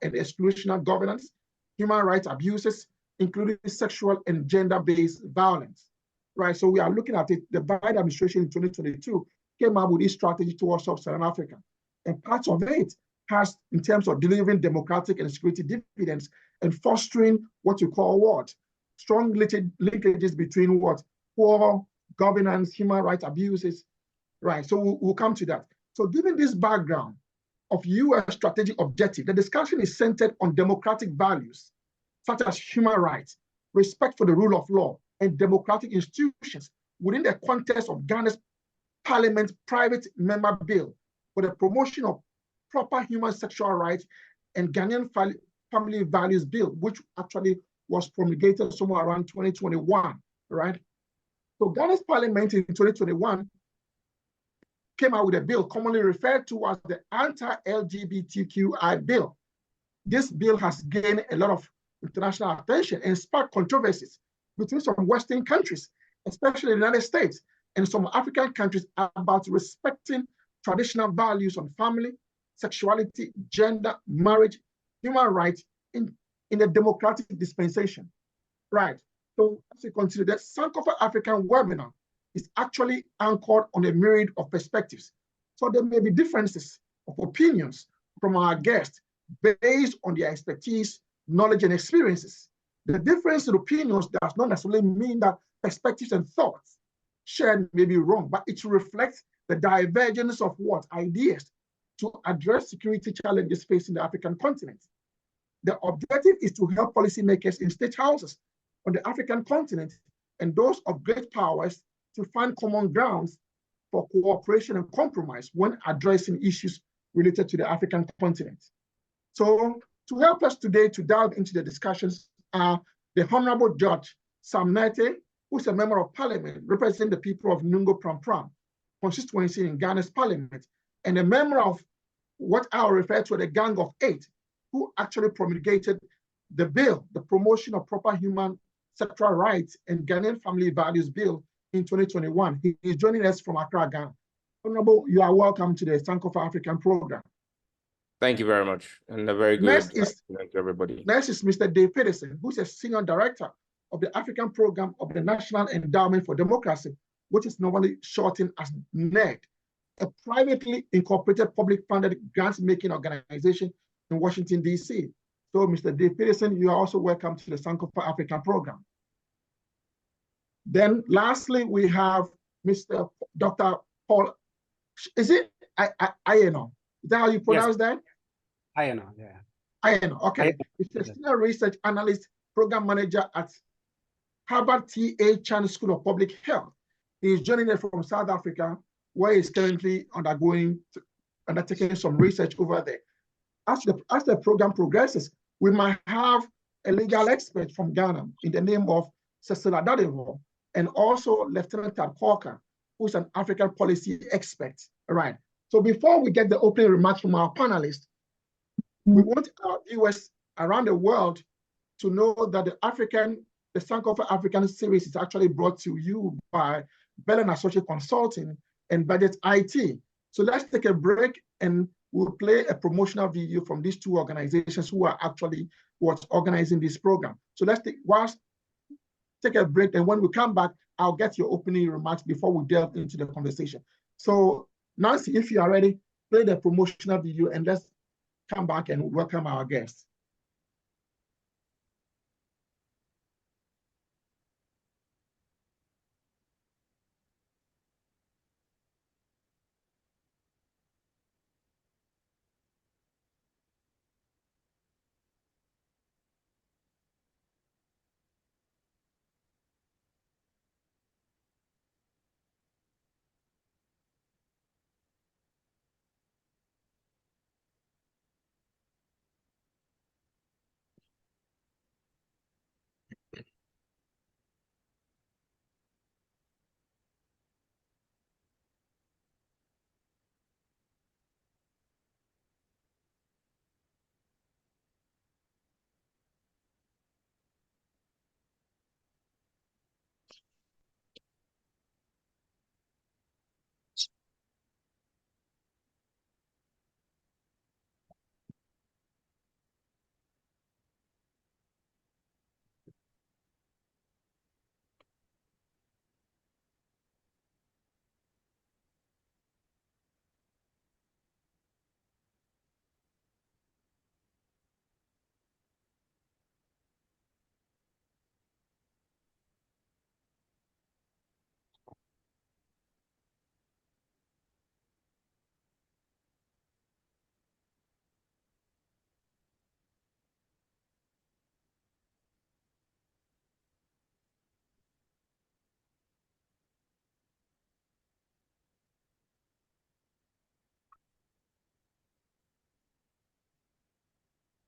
and exclusional governance, human rights abuses, including sexual and gender-based violence, right? So we are looking at it. The Biden administration in 2022 came up with this strategy towards sub-Saharan Africa. And part of it has, in terms of delivering democratic and security dividends and fostering what you call what? Strong linkages between what? Poor governance, human rights abuses, right? So we'll come to that. So given this background of U.S. strategic objective, the discussion is centered on democratic values, such as human rights, respect for the rule of law, and democratic institutions within the context of Ghana's Parliament's private member bill for the promotion of proper human sexual rights and Ghanaian family values bill, which actually was promulgated somewhere around 2021, right? So Ghana's Parliament in 2021 came out with a bill commonly referred to as the anti-LGBTQI bill. This bill has gained a lot of international attention and sparked controversies between some Western countries, especially the United States, and some African countries about respecting traditional values on family, sexuality, gender, marriage, human rights in a democratic dispensation, right? So as you consider that Sankofa African webinar is actually anchored on a myriad of perspectives. So there may be differences of opinions from our guests based on their expertise, knowledge, and experiences. The difference in opinions does not necessarily mean that perspectives and thoughts shared may be wrong, but it reflects the divergence of what? Ideas to address security challenges facing the African continent. The objective is to help policymakers in state houses on the African continent and those of great powers to find common grounds for cooperation and compromise when addressing issues related to the African continent. So to help us today to delve into the discussions are the Honorable Judge Sam Nete, who's a member of parliament representing the people of Nungo Pram constituency in Ghana's parliament, and a member of what I'll refer to as the Gang of Eight, who actually promulgated the bill, the Promotion of Proper Human Sexual Rights and Ghanaian Family Values Bill in 2021. He is joining us from Accra, Ghana. Honorable, you are welcome to the Sankofa African program. Thank you very much, and a very good afternoon to everybody. Next is Mr. Dave Peterson, who's a Senior Director of the African Program of the National Endowment for Democracy, which is normally shortened as NED, a privately incorporated public-funded grant-making organization in Washington, D.C. So, Mr. Dave Peterson, you are also welcome to the Sankofa African program. Then, lastly, we have Mr. Dr. Paul, is it Ayeno? Is that how you pronounce that? Ayeno, yeah. Ayeno, okay. He's a senior research analyst, program manager at Harvard T.A. Chan School of Public Health. He is joining us from South Africa, where he's currently undertaking some research over there. As the program progresses, we might have a legal expert from Ghana in the name of Cecilia Dadevo, and also Lieutenant Tad Corker, who's an African policy expert. All right. So before we get the opening remarks from our panelists, we want our viewers around the world to know that the Sankofa African series is actually brought to you by Bell & Associate Consulting and Budget IT. So let's take a break and we'll play a promotional video from these two organizations who are actually what's organizing this program. So let's take a break, and when we come back, I'll get your opening remarks before we delve into the conversation. So Nancy, if you are ready, play the promotional video and let's come back and welcome our guests.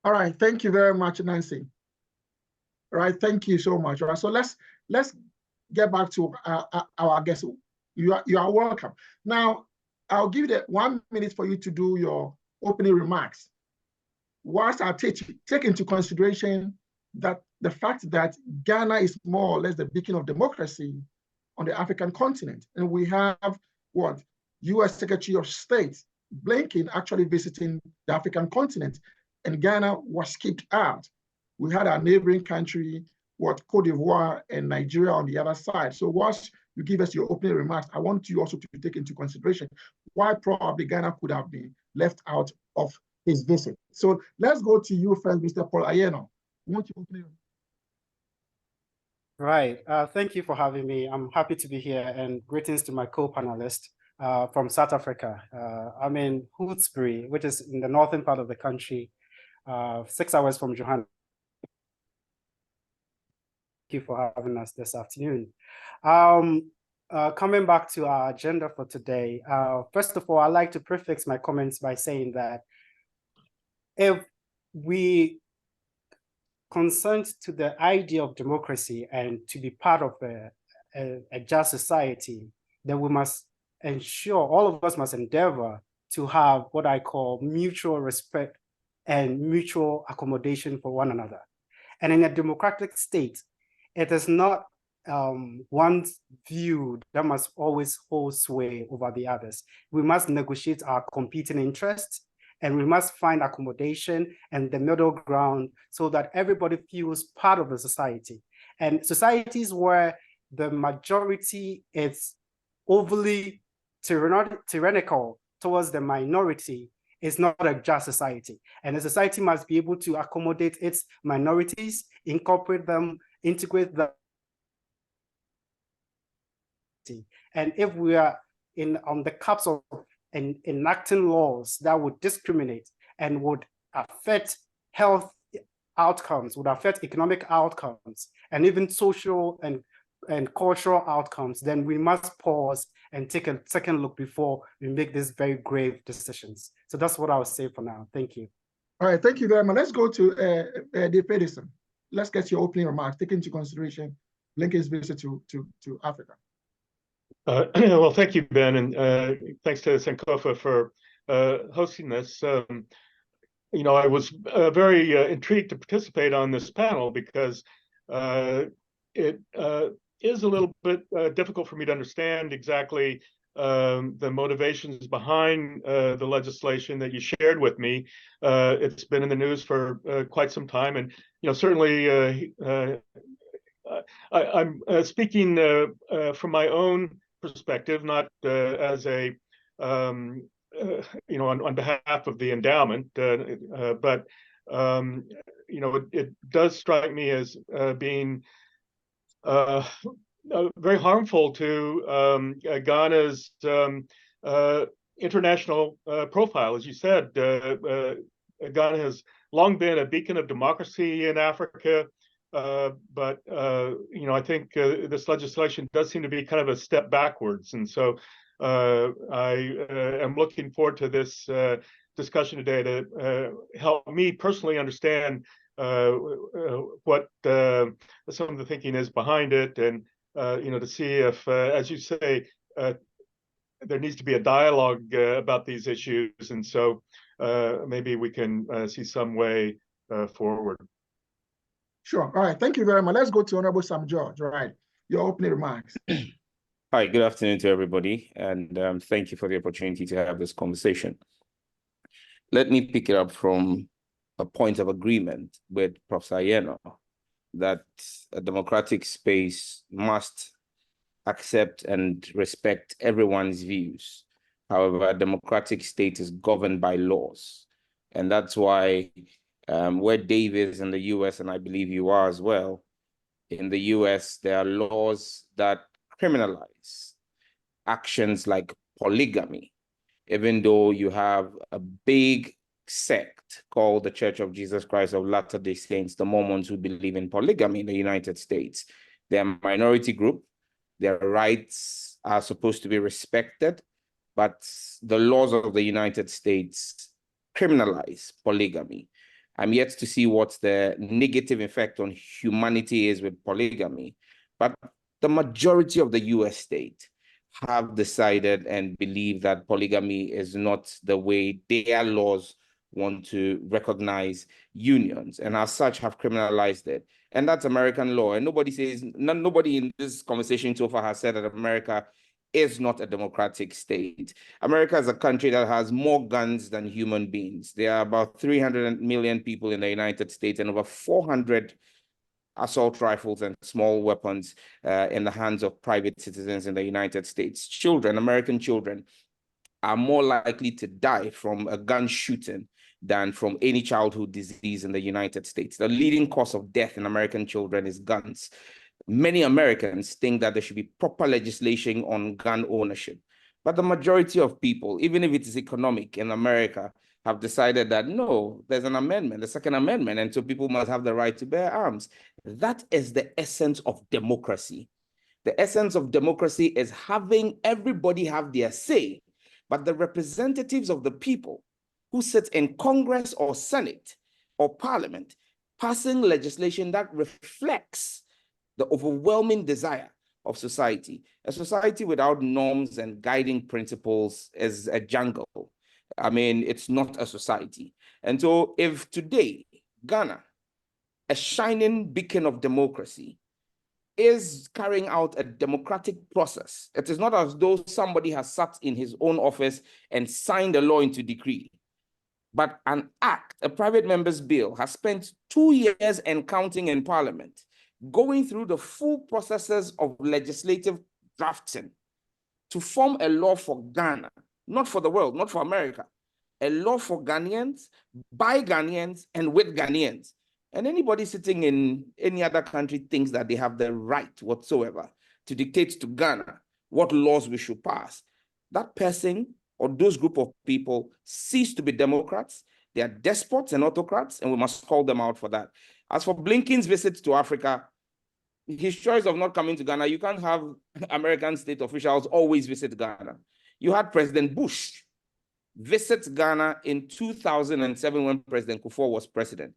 All right, thank you very much, Nancy. All right, thank you so much. All right, so let's get back to our guest. You are welcome. Now, I'll give you 1 minute for you to do your opening remarks. Whilst I take into consideration that the fact that Ghana is more or less the beacon of democracy on the African continent, and we have what U.S. Secretary of State Blinken actually visiting the African continent, and Ghana was kicked out. We had our neighboring country, Cote d'Ivoire and Nigeria on the other side. So whilst you give us your opening remarks, I want you also to take into consideration why probably Ghana could have been left out of his visit. So let's go to you first, Mr. Paul Ayeno. Want you open your... Right. Thank you for having me. I'm happy to be here, and greetings to my co-panelist from South Africa. I'm in Hootsbury, which is in the northern part of the country, 6 hours from Johannesburg. Thank you for having us this afternoon. Coming back to our agenda for today, first of all, I'd like to prefix my comments by saying that if we concerned to the idea of democracy and to be part of a just society, then we must ensure, all of us must endeavor to have what I call mutual respect and mutual accommodation for one another. And in a democratic state, it is not one's view that must always hold sway over the others. We must negotiate our competing interests, and we must find accommodation and the middle ground so that everybody feels part of the society. And societies where the majority is overly tyrannical towards the minority is not a just society. And a society must be able to accommodate its minorities, incorporate them, integrate them. And if we are on the cups of enacting laws that would discriminate and would affect health outcomes, would affect economic outcomes, and even social and cultural outcomes, then we must pause and take a second look before we make these very grave decisions. So that's what I would say for now. Thank you. All right, thank you very much. Let's go to Dave Pedersen. Let's get your opening remarks, take into consideration Blinken's visit to Africa. Well, thank you, Ben, and thanks to Sankofa for hosting this. You know, I was very intrigued to participate on this panel because it is a little bit difficult for me to understand exactly the motivations behind the legislation that you shared with me. It's been in the news for quite some time, and you know, certainly I'm speaking from my own perspective, not as a you know, on behalf of the endowment, but you know, it does strike me as being very harmful to Ghana's international profile. As you said, Ghana has long been a beacon of democracy in Africa. But you know, I think this legislation does seem to be kind of a step backwards, and so I am looking forward to this discussion today to help me personally understand what some of the thinking is behind it, and you know, to see if, as you say, there needs to be a dialogue about these issues, and so maybe we can see some way forward. Sure. All right. Thank you very much. Let's go to Honorable Sam George. All right. Your opening remarks. Hi, good afternoon to everybody, and thank you for the opportunity to have this conversation. Let me pick it up from a point of agreement with Professor Ayeno that a democratic space must accept and respect everyone's views. However, a democratic state is governed by laws, and that's why where Dave is in the US, and I believe you are as well, in the US, there are laws that criminalize actions like polygamy, even though you have a big sect called the Church of Jesus Christ of Latter-day Saints, the Mormons, who believe in polygamy in the United States. They're a minority group. Their rights are supposed to be respected, but the laws of the United States criminalize polygamy. I'm yet to see what the negative effect on humanity is with polygamy. But the majority of the US state have decided and believe that polygamy is not the way their laws want to recognize unions, and as such have criminalized it. And that's American law. And nobody in this conversation so far has said that America is not a democratic state. America is a country that has more guns than human beings. There are about 300 million people in the United States and over 400 assault rifles and small weapons in the hands of private citizens in the United States. Children, American children, are more likely to die from a gun shooting than from any childhood disease in the United States. The leading cause of death in American children is guns. Many Americans think that there should be proper legislation on gun ownership. But the majority of people, even if it is economic in America, have decided that no, there's an amendment, the Second Amendment, and so people must have the right to bear arms. That is the essence of democracy. The essence of democracy is having everybody have their say, but the representatives of the people who sit in Congress or Senate or Parliament passing legislation that reflects the overwhelming desire of society. A society without norms and guiding principles is a jungle. I mean, it's not a society. And so if today, Ghana, a shining beacon of democracy, is carrying out a democratic process, it is not as though somebody has sat in his own office and signed a law into decree, but an act, a private member's bill, has spent 2 years and counting in Parliament, going through the full processes of legislative drafting to form a law for Ghana, not for the world, not for America, a law for Ghanaians, by Ghanaians, and with Ghanaians. And anybody sitting in any other country thinks that they have the right whatsoever to dictate to Ghana what laws we should pass. That person or those group of people cease to be democrats. They are despots and autocrats, and we must call them out for that. As for Blinken's visit to Africa, his choice of not coming to Ghana, you can't have American state officials always visit Ghana. You had President Bush visit Ghana in 2007 when President Kufuor was president.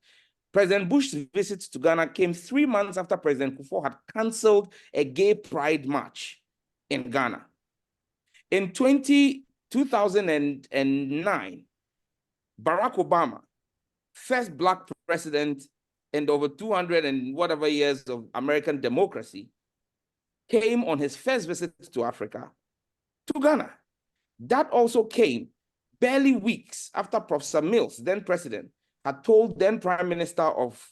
President Bush's visit to Ghana came 3 months after President Kufuor had canceled a gay pride march in Ghana. In 2009, Barack Obama, first Black president in over 200 and whatever years of American democracy, came on his first visit to Africa, to Ghana. That also came barely weeks after Professor Mills, then president, had told then Prime Minister of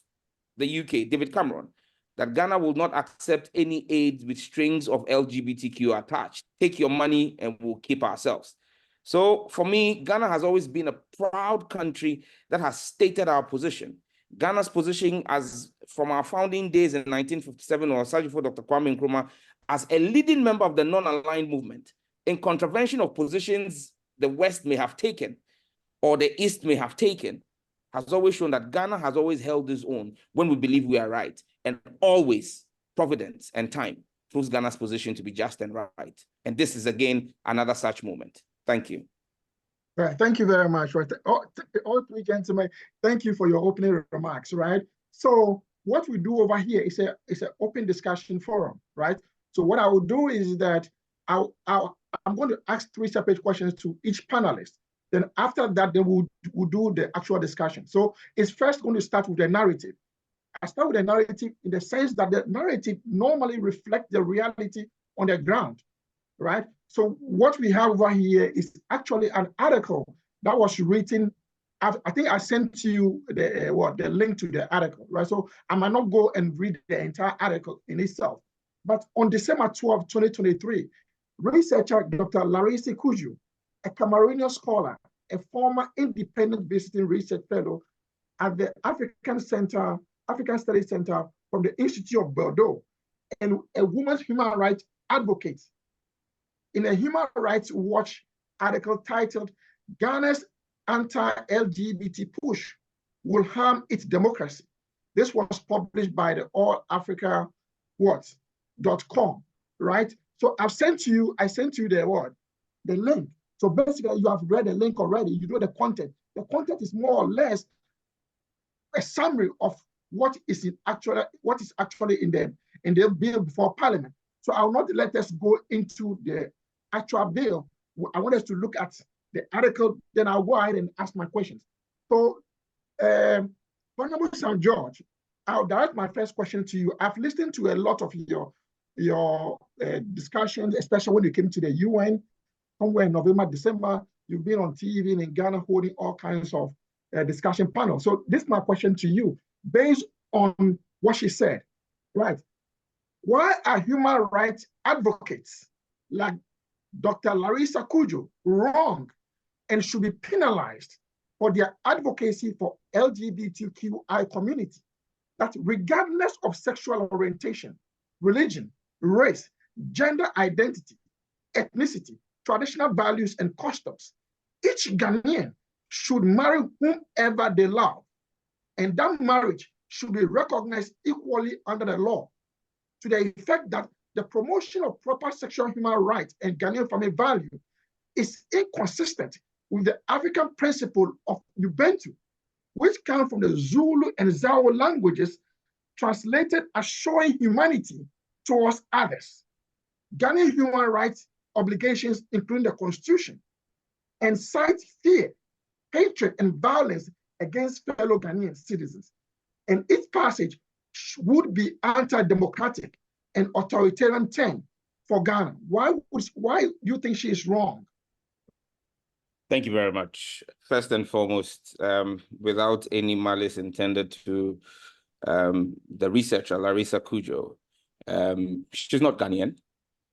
the UK, David Cameron, that Ghana will not accept any aid with strings of LGBTQ attached. Take your money and we'll keep ourselves. So for me, Ghana has always been a proud country that has stated our position. Ghana's position as from our founding days in 1957 or searching for Dr. Kwame Nkrumah as a leading member of the non-aligned movement in contravention of positions the West may have taken or the East may have taken, has always shown that Ghana has always held its own when we believe we are right, and always providence and time proves Ghana's position to be just and right. And this is again another such moment. Thank you. Right. Thank you very much. Right. All three gentlemen, thank you for your opening remarks. Right. So what we do over here is an open discussion forum. Right. So what I will do is that I'm going to ask 3 separate questions to each panelist. Then after that, then we'll do the actual discussion. So it's first going to start with the narrative. I start with the narrative in the sense that the narrative normally reflects the reality on the ground, right? So what we have over here is actually an article that was written. I think I sent you the link to the article, right? So I might not go and read the entire article in itself. But on December 12, 2023, researcher Dr. Larisi Kuju, a Cameroonian scholar, a former independent visiting research fellow at the African Studies Center from the Institute of Bordeaux, and a women's human rights advocate, in a Human Rights Watch article titled, "Ghana's anti-LGBT push will harm its democracy." This was published by the allafrica.com, right? So I sent you the link. So basically you have read the link already, you know the content. The content is more or less a summary of what is actually in the bill before Parliament. So I will not let us go into the actual bill. I want us to look at the article, then I'll go ahead and ask my questions. So, Honorable St. George, I'll direct my first question to you. I've listened to a lot of your discussions, especially when you came to the UN, somewhere in November, December. You've been on TV in Ghana holding all kinds of discussion panels. So this is my question to you, based on what she said, right? Why are human rights advocates like Dr. Larissa Kudjo wrong and should be penalized for their advocacy for LGBTQI community? That regardless of sexual orientation, religion, race, gender identity, ethnicity, traditional values, and customs, each Ghanaian should marry whomever they love, and that marriage should be recognized equally under the law, to the effect that the promotion of proper sexual human rights and Ghanaian family value is inconsistent with the African principle of Ubuntu, which comes from the Zulu and Zawa languages, translated as showing humanity towards others. Ghanaian human rights obligations, including the Constitution, incite fear, hatred, and violence against fellow Ghanaian citizens. And its passage would be anti-democratic and authoritarian term for Ghana. Why do you think she is wrong? Thank you very much. First and foremost, without any malice intended to the researcher, Larissa Kudjo, she's not Ghanaian.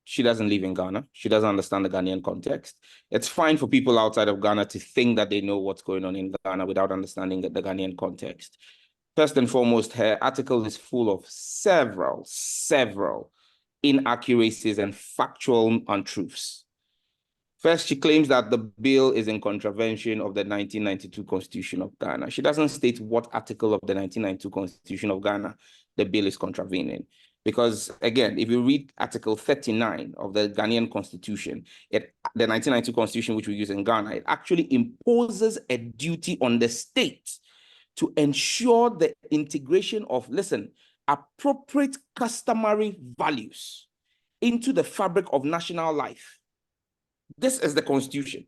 She doesn't live in Ghana. She doesn't understand the Ghanaian context. It's fine for people outside of Ghana to think that they know what's going on in Ghana without understanding the Ghanaian context. First and foremost, her article is full of several inaccuracies and factual untruths. First, she claims that the bill is in contravention of the 1992 Constitution of Ghana. She doesn't state what article of the 1992 Constitution of Ghana the bill is contravening. Because again, if you read Article 39 of the Ghanaian Constitution, the 1992 Constitution, which we use in Ghana, it actually imposes a duty on the state to ensure the integration of, listen, appropriate customary values into the fabric of national life. This is the Constitution.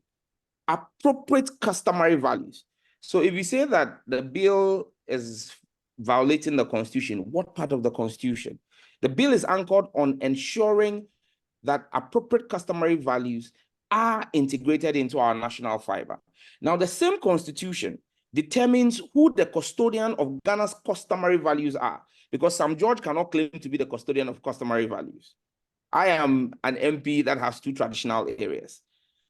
Appropriate customary values. So if you say that the bill is violating the Constitution, what part of the Constitution? The bill is anchored on ensuring that appropriate customary values are integrated into our national fiber. Now, the same Constitution determines who the custodian of Ghana's customary values are, because Sam George cannot claim to be the custodian of customary values. I am an MP that has two traditional areas.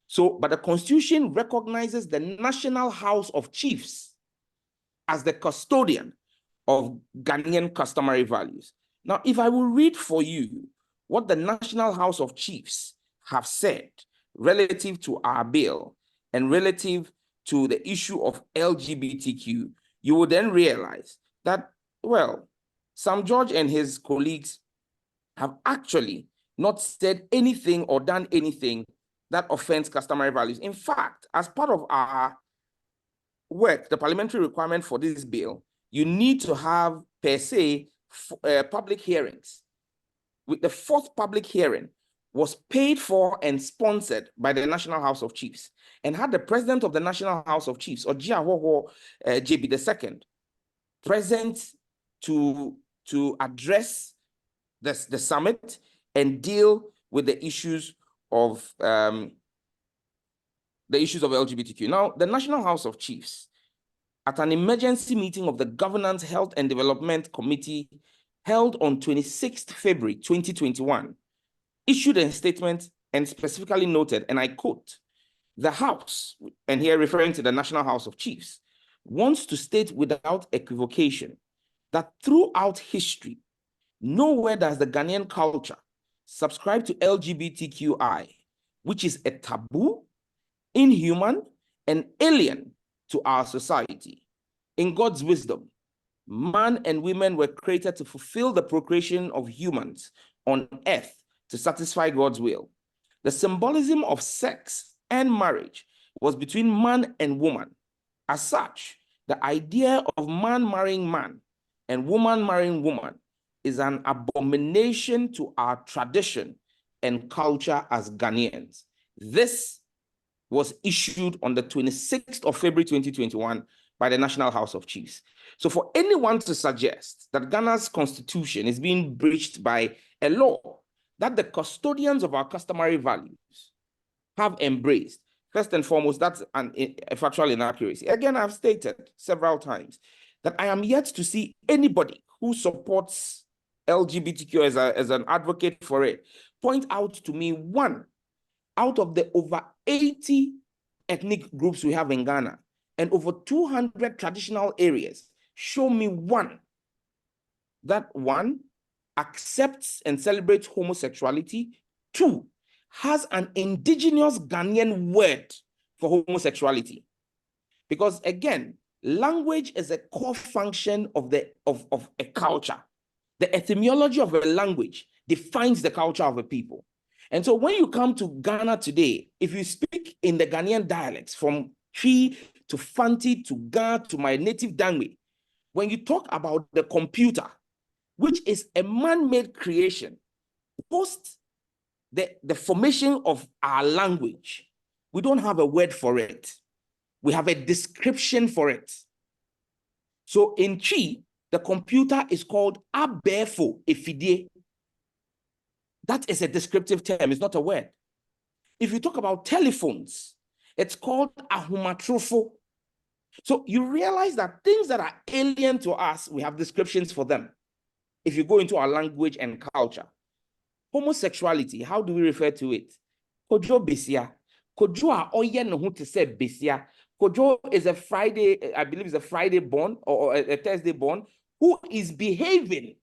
So, but the Constitution recognizes the National House of Chiefs as the custodian of Ghanaian customary values. Now, if I will read for you what the National House of Chiefs have said relative to our bill and relative to the issue of LGBTQ, you will then realize that, well, Sam George and his colleagues have actually not said anything or done anything that offends customary values. In fact, as part of our work, the parliamentary requirement for this bill, you need to have, per se, public hearings. With the fourth public hearing was paid for and sponsored by the National House of Chiefs, and had the president of the National House of Chiefs, or Jiahoho JB II, present to address the summit and deal with the issues of LGBTQ. Now, the National House of Chiefs, at an emergency meeting of the Governance, Health and Development Committee held on 26th February 2021, issued a statement and specifically noted, and I quote, "The House," and here referring to the National House of Chiefs, "wants to state without equivocation that throughout history, nowhere does the Ghanaian culture subscribe to LGBTQI, which is a taboo, inhuman, and alien to our society. In God's wisdom, man and women were created to fulfill the procreation of humans on earth to satisfy God's will. The symbolism of sex and marriage was between man and woman. As such, the idea of man marrying man and woman marrying woman is an abomination to our tradition and culture as Ghanaians. This was issued on the 26th of February 2021 by the National House of Chiefs. So for anyone to suggest that Ghana's constitution is being breached by a law that the custodians of our customary values have embraced, first and foremost, that's a factual inaccuracy. Again, I've stated several times that I am yet to see anybody who supports LGBTQ as an advocate for it point out to me one out of the over 80 ethnic groups we have in Ghana and over 200 traditional areas. Show me one that one accepts and celebrates homosexuality, two has an indigenous Ghanaian word for homosexuality. Because again, language is a core function of a culture. The etymology of a language defines the culture of a people. And so when you come to Ghana today, if you speak in the Ghanaian dialects from Twi to Fanti to Ga to my native Dangme, when you talk about the computer, which is a man-made creation, post the formation of our language, we don't have a word for it. We have a description for it. So in Twi, the computer is called abefo efidie. That is a descriptive term, it's not a word. If you talk about telephones, it's called ahumatrofo. So you realize that things that are alien to us, we have descriptions for them. If you go into our language and culture. Homosexuality, how do we refer to it? Kojo besia. Kojo a oye no hu te se besia. Kojo is a Friday, I believe is a Friday born or a Thursday born, who is behaving,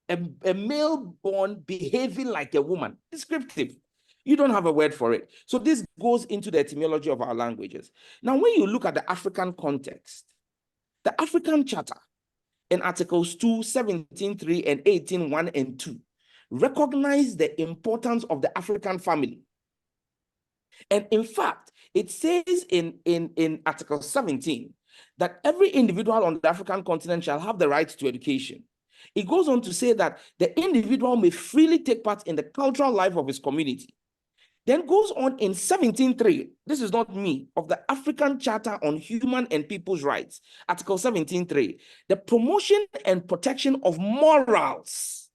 a male born behaving like a woman. Descriptive. You don't have a word for it. So this goes into the etymology of our languages. Now, when you look at the African context, the African Charter in Articles 2, 17.3 and 18.1 and 2 recognize the importance of the African family. And in fact, it says in Article 17 that every individual on the African continent shall have the right to education. It goes on to say that the individual may freely take part in the cultural life of his community. Then goes on in 17.3, this is not me, of the African Charter on Human and People's Rights, Article 17.3, the promotion and protection of morals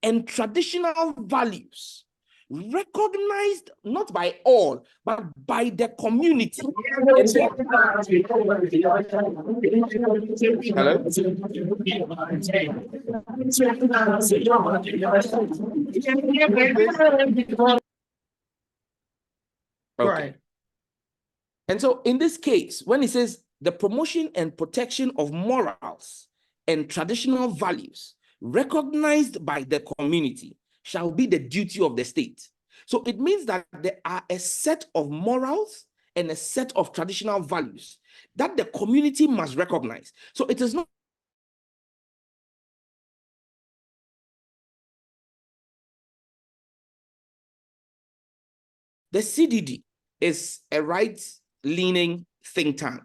and traditional values recognized not by all, but by the community. Hello? Okay. Right. And so in this case, when it says the promotion and protection of morals and traditional values recognized by the community shall be the duty of the state. So it means that there are a set of morals and a set of traditional values that the community must recognize. So it is not the CDD is a right-leaning think tank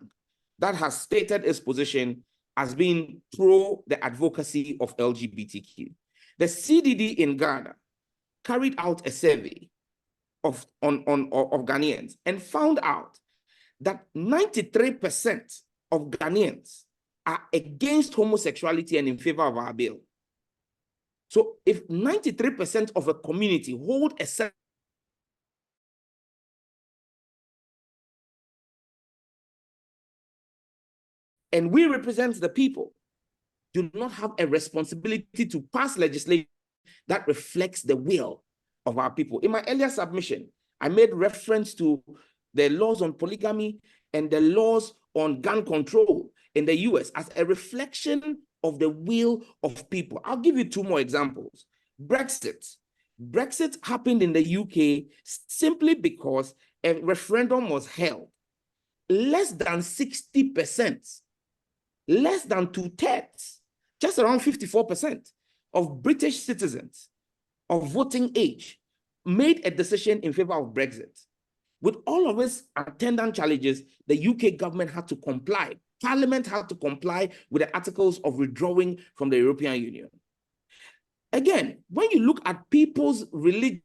that has stated its position as being pro the advocacy of LGBTQ. The CDD in Ghana carried out a survey of Ghanaians and found out that 93% of Ghanaians are against homosexuality and in favor of our bill. So if 93% of a community hold a certain and we represent the people, do not have a responsibility to pass legislation that reflects the will of our people. In my earlier submission, I made reference to the laws on polygamy and the laws on gun control in the US as a reflection of the will of people. I'll give you two more examples. Brexit. Brexit happened in the UK simply because a referendum was held. Less than 60%, less than 2/3, just around 54% of British citizens of voting age made a decision in favor of Brexit. With all of its attendant challenges, the UK government had to comply Parliament had to comply with the articles of withdrawing from the European Union. Again, when you look at people's religion,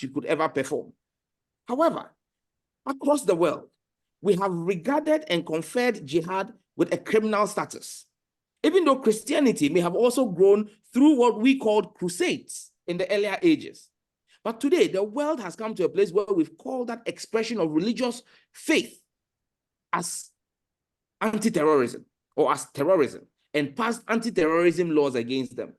you could ever perform. However, across the world, we have regarded and conferred jihad with a criminal status, even though Christianity may have also grown through what we called crusades in the earlier ages. But today, the world has come to a place where we've called that expression of religious faith as anti-terrorism or as terrorism, and passed anti-terrorism laws against them,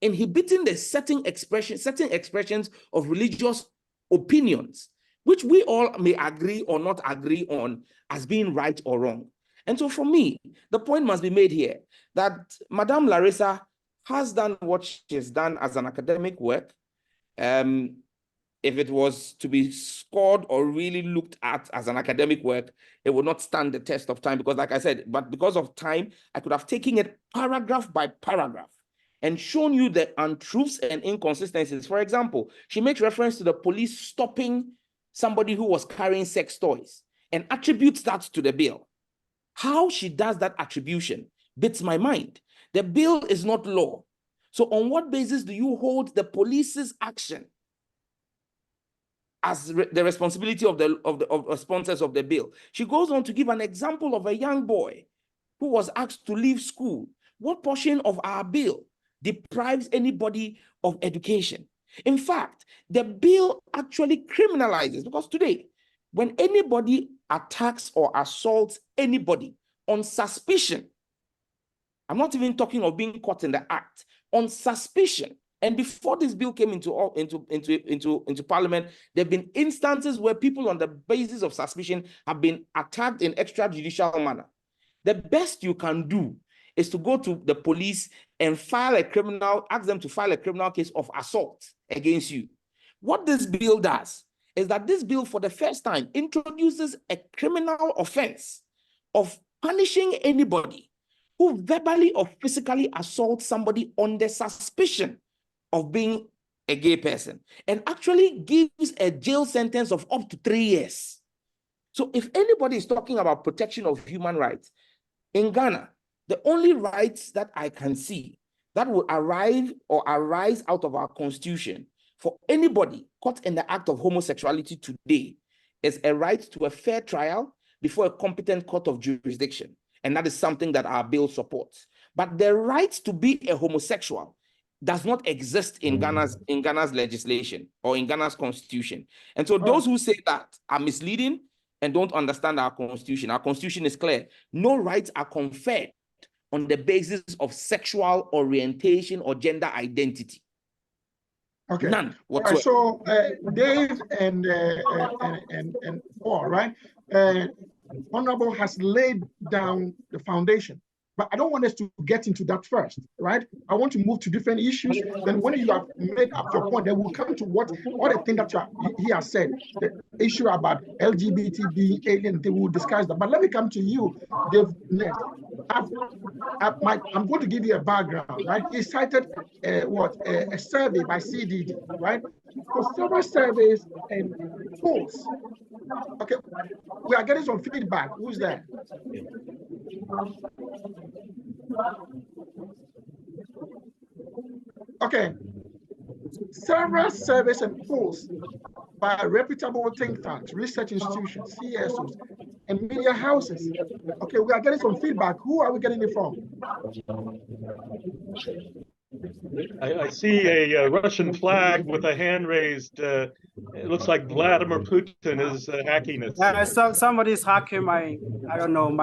inhibiting the certain expressions of religious opinions, which we all may agree or not agree on as being right or wrong. And so for me, the point must be made here that Madame Larissa has done what she has done as an academic work. If it was to be scored or really looked at as an academic work, it would not stand the test of time because, like I said, but because of time, I could have taken it paragraph by paragraph and shown you the untruths and inconsistencies. For example, she makes reference to the police stopping somebody who was carrying sex toys and attributes that to the bill. How she does that attribution beats my mind. The bill is not law. So on what basis do you hold the police's action as the responsibility of the sponsors of the bill? She goes on to give an example of a young boy who was asked to leave school. What portion of our bill deprives anybody of education? In fact, the bill actually criminalizes, because today, when anybody attacks or assaults anybody on suspicion, I'm not even talking of being caught in the act, on suspicion. And before this bill came into Parliament, there have been instances where people on the basis of suspicion have been attacked in extrajudicial manner. The best you can do is to go to the police and ask them to file a criminal case of assault against you. What this bill does is that this bill, for the first time, introduces a criminal offense of punishing anybody who verbally or physically assaults somebody on the suspicion of being a gay person, and actually gives a jail sentence of up to 3 years. So if anybody is talking about protection of human rights, in Ghana, the only rights that I can see that would arise out of our constitution for anybody caught in the act of homosexuality today is a right to a fair trial before a competent court of jurisdiction. And that is something that our bill supports. But the right to be a homosexual does not exist in Ghana's legislation or in Ghana's constitution. And so those who say that are misleading and don't understand our constitution. Our constitution is clear. No rights are conferred on the basis of sexual orientation or gender identity. Okay. None All whatsoever. right, so Dave and Paul, right? Honorable has laid down the foundation, but I don't want us to get into that first, right? I want to move to different issues. Then when you have made up your point, then we'll come to what all the things that he has said, the issue about LGBT being alien, they will discuss that. But let me come to you, Dave, next. I'm going to give you a background, right? He cited a survey by CDD, right? So several surveys and polls. Okay, we are getting some feedback. Who's there? Okay, several surveys and polls by reputable think tanks, research institutions, CSOs, and media houses. Okay, we are getting some feedback. Who are we getting it from? I see a Russian flag with a hand raised. It looks like Vladimir Putin is hacking it. So somebody's hacking my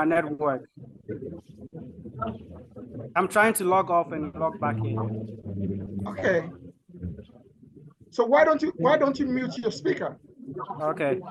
network. I'm trying to log off and log back in. Okay. So why don't you mute your speaker? Okay.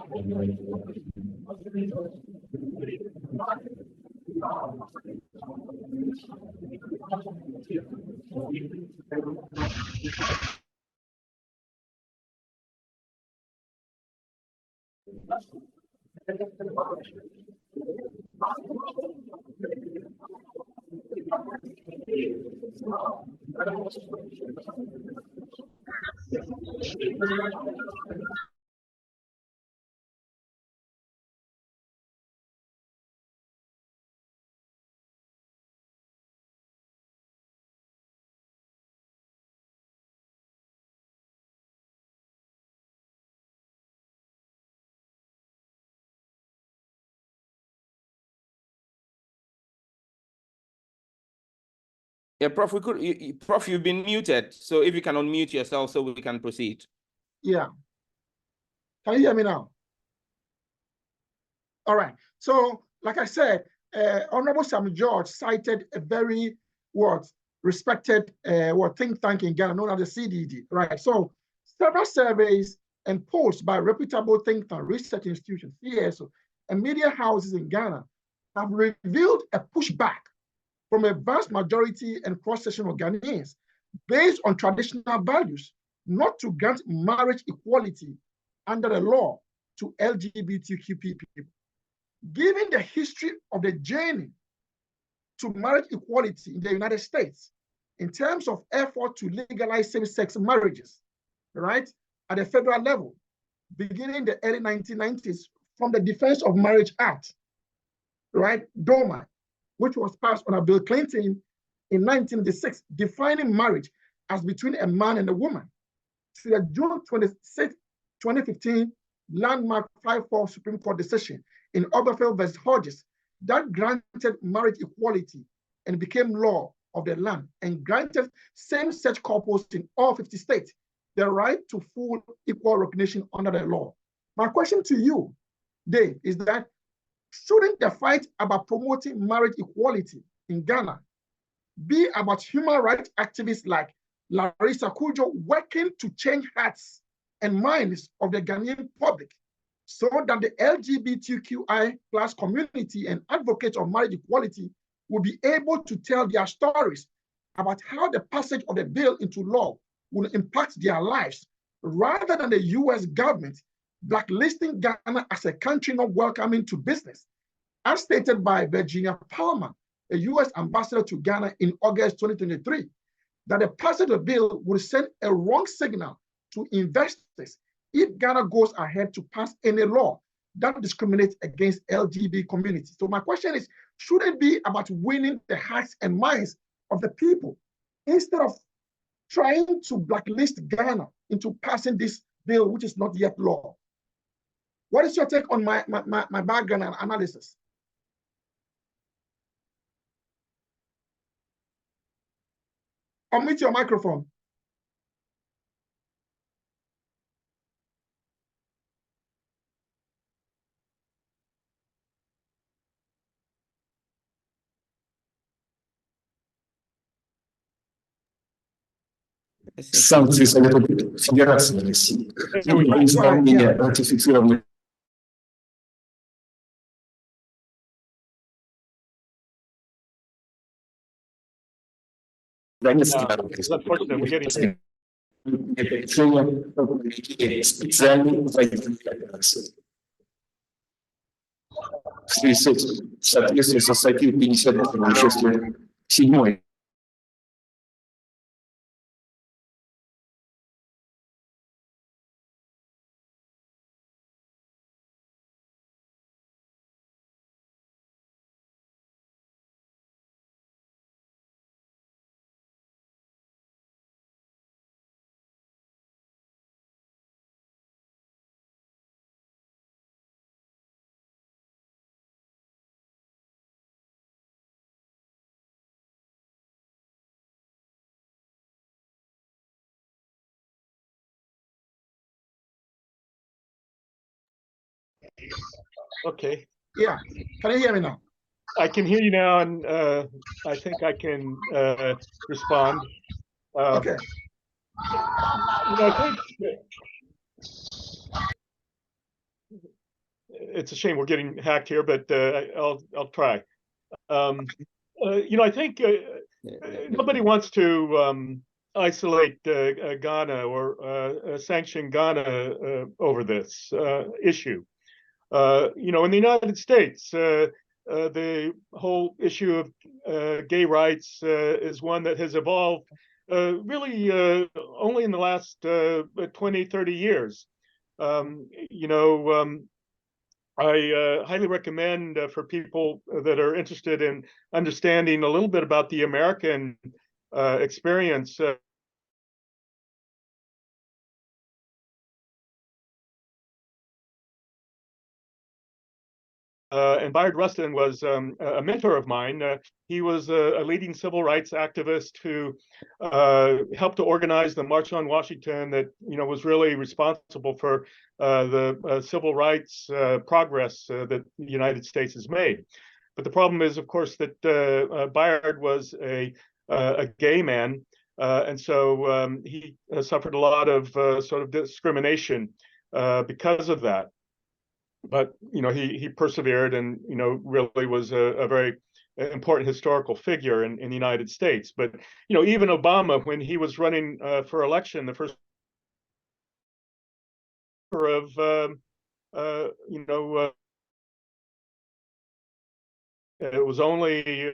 Yeah, Prof, Prof, you've been muted. So if you can unmute yourself so we can proceed. Yeah. Can you hear me now? All right. So, like I said, Honorable Sam George cited a very respected think tank in Ghana known as the CDD, right? So, several surveys and polls by reputable think tank research institutions, CSO, and media houses in Ghana have revealed a pushback from a vast majority and cross-section of Ghanaians based on traditional values not to grant marriage equality under the law to LGBTQ people. Given the history of the journey to marriage equality in the United States, in terms of effort to legalize same-sex marriages, right, at the federal level, beginning in the early 1990s from the Defense of Marriage Act, right, DOMA, which was passed under Bill Clinton in 1996, defining marriage as between a man and a woman, to the June 26, 2015 landmark 5-4 Supreme Court decision in Obergefell versus Hodges that granted marriage equality and became law of the land and granted same-sex couples in all 50 states the right to full equal recognition under the law. My question to you, Dave, is that shouldn't the fight about promoting marriage equality in Ghana be about human rights activists like Larissa Kudjo working to change hearts and minds of the Ghanaian public so that the LGBTQI plus community and advocates of marriage equality will be able to tell their stories about how the passage of the bill into law will impact their lives, rather than the US government blacklisting Ghana as a country not welcoming to business, as stated by Virginia Palmer, a US ambassador to Ghana in August 2023, that the passage of the bill will send a wrong signal to investors if Ghana goes ahead to pass any law that discriminates against LGBT communities. So my question is, should it be about winning the hearts and minds of the people instead of trying to blacklist Ghana into passing this bill, which is not yet law? What is your take on my background and analysis? Unmute your microphone. Санкции Совета Федерации России и исполнение ратифицированных решения специальной военной операции. В связи с этим, в соответствии со статьей 52 частью 7 Okay. Yeah, can you hear me now? I can hear you now, and I think I can respond. Okay. I think it's a shame we're getting hacked here, but I'll try. I think nobody wants to isolate Ghana or sanction Ghana over this issue. In the United States, the whole issue of gay rights is one that has evolved really only in the last 20, 30 years. You know, I highly recommend for people that are interested in understanding a little bit about the American experience. And Bayard Rustin was a mentor of mine. He was a leading civil rights activist who helped to organize the March on Washington that, you know, was really responsible for the civil rights progress that the United States has made. But the problem is, of course, that Bayard was a gay man, and so he suffered a lot of sort of discrimination because of that. But you know, he persevered, and you know, really was a very important historical figure in the United States. But you know, even Obama, when he was running for election, the first of you know, it was only you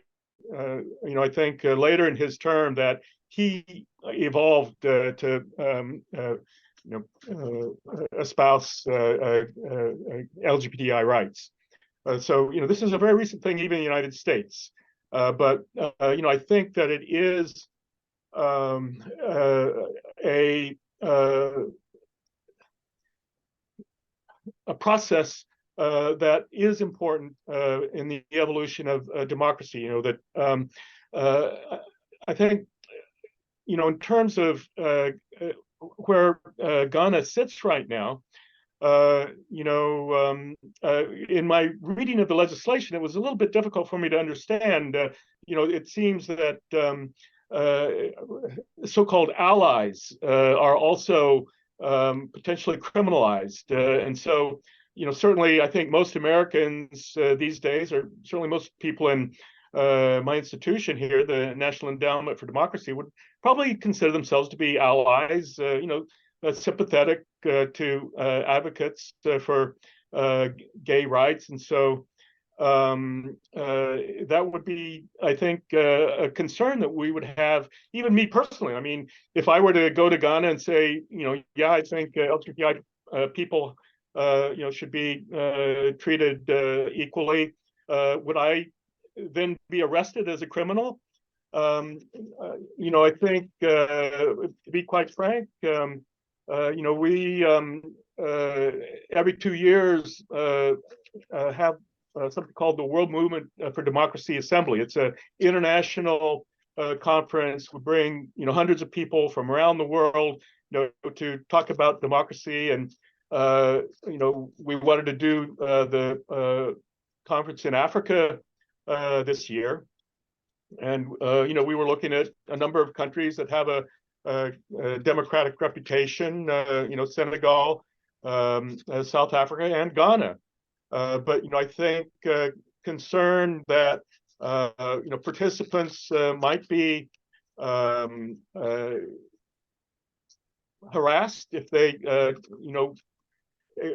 know, I think later in his term that he evolved to you know, espouse LGBTI rights. So, you know, this is a very recent thing, even in the United States. But, you know, I think that it is a process that is important in the evolution of democracy. You know, that I think, you know, in terms of where Ghana sits right now, you know, in my reading of the legislation, it was a little bit difficult for me to understand. You know, it seems that so-called allies are also potentially criminalized. And so, you know, certainly I think most Americans these days, or certainly most people in my institution here, the National Endowment for Democracy, would probably consider themselves to be allies, you know, sympathetic to advocates for gay rights. And so that would be, I think, a concern that we would have, even me personally. I mean, if I were to go to Ghana and say, you know, yeah, I think LGBTI people, you know, should be treated equally, would I then be arrested as a criminal? You know, I think, to be quite frank, you know, we every 2 years have something called the World Movement for Democracy Assembly. It's an international conference. We bring, you know, hundreds of people from around the world, you know, to talk about democracy. And you know, we wanted to do the conference in Africa this year. And you know, we were looking at a number of countries that have a democratic reputation. You know, Senegal, South Africa, and Ghana. But you know, I think concern that you know, participants might be harassed if they you know,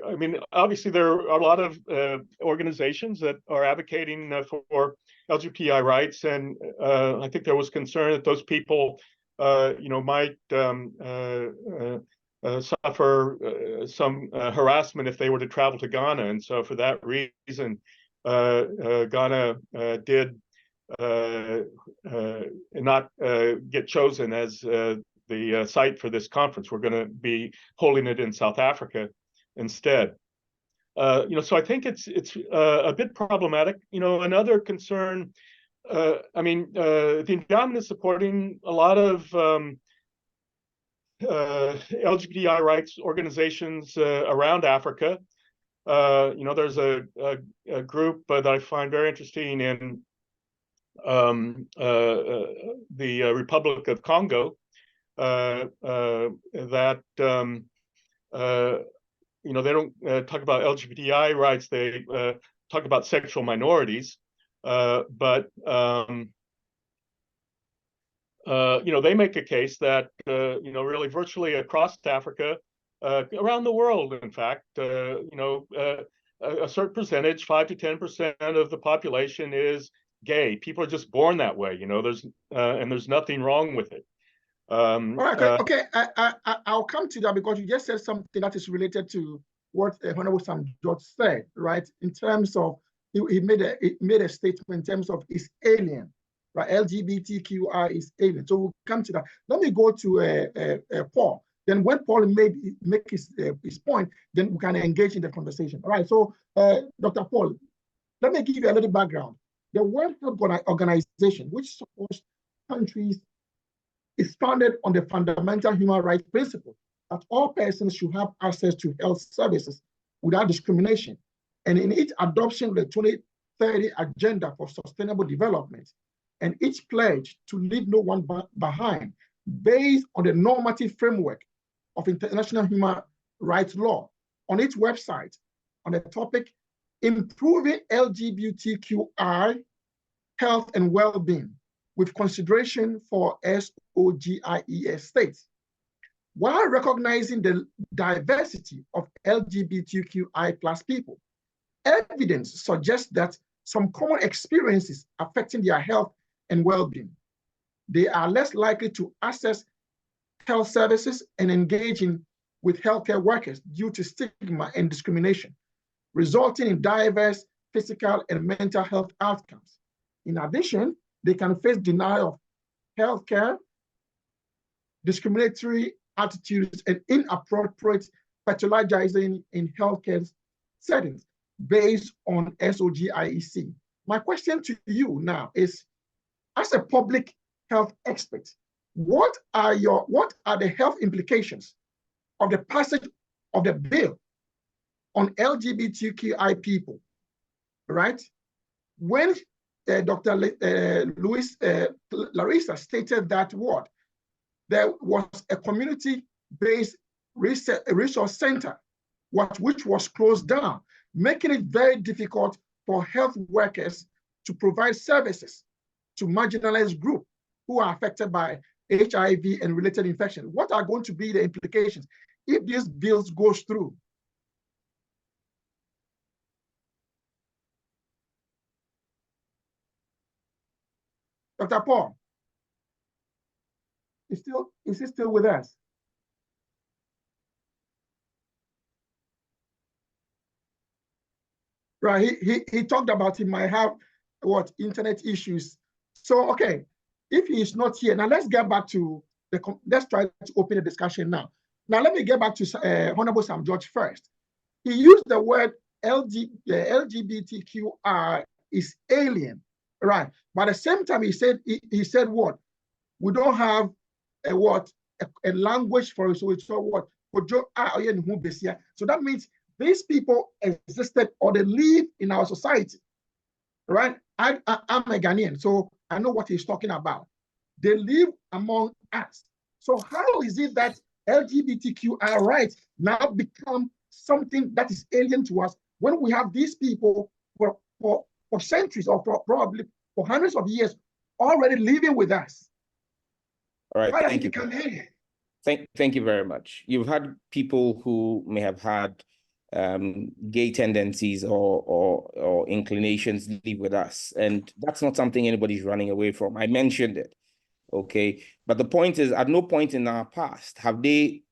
I mean, obviously there are a lot of organizations that are advocating for LGBTI rights, and I think there was concern that those people, you know, might suffer some harassment if they were to travel to Ghana. And so for that reason, Ghana did not get chosen as the site for this conference. We're going to be holding it in South Africa instead. You know, so I think it's a bit problematic. You know, another concern, I mean, the endowment is supporting a lot of LGBTI rights organizations around Africa. You know, there's a group that I find very interesting in the Republic of Congo that you know, they don't talk about LGBTI rights. They talk about sexual minorities, but you know, they make a case that you know, really virtually across Africa, around the world, in fact, you know, a certain percentage, 5 to 10% of the population is gay. People are just born that way, you know. There's nothing wrong with it. All right, okay. I'll come to that because you just said something that is related to what Honorable Sam George said, right? In terms of he made a statement in terms of is alien, right? LGBTQI is alien. So we'll come to that. Let me go to Paul. Then when Paul make his point, then we can engage in the conversation. All right. So Dr. Paul, let me give you a little background. The World Health Organization, which supports countries, is founded on the fundamental human rights principle that all persons should have access to health services without discrimination. And in its adoption of the 2030 Agenda for Sustainable Development, and its pledge to leave no one behind, based on the normative framework of international human rights law. On its website, on the topic, improving LGBTQI health and well-being, with consideration for SOGIES states. While recognizing the diversity of LGBTQI plus people, evidence suggests that some common experiences affecting their health and well-being. They are less likely to access health services and engaging with healthcare workers due to stigma and discrimination, resulting in diverse physical and mental health outcomes. In addition, they can face denial of healthcare, discriminatory attitudes, and inappropriate pathologizing in healthcare settings based on SOGIEC. My question to you now is, as a public health expert, what are the health implications of the passage of the bill on LGBTQI people, right? When Dr. Larissa stated that there was a community-based resource center which was closed down, making it very difficult for health workers to provide services to marginalized groups who are affected by HIV and related infections. What are going to be the implications if these bills goes through? Dr. Paul, is he still with us? Right, he talked about he might have internet issues. So okay, if he is not here, now let's get back to let's try to open the discussion now. Now let me get back to Honorable Sam George first. He used the word LGBTQI is alien, right? But at the same time, he said what? We don't have a language for it. So it's what? So that means these people existed or they live in our society, right? I'm a Ghanaian, so I know what he's talking about. They live among us. So how is it that LGBTQI rights now become something that is alien to us when we have these people for centuries or probably for hundreds of years already living with us? All right, thank you. Thank you very much. You've had people who may have had gay tendencies or inclinations live with us, and that's not something anybody's running away from. I mentioned it, okay? But the point is, at no point in our past have they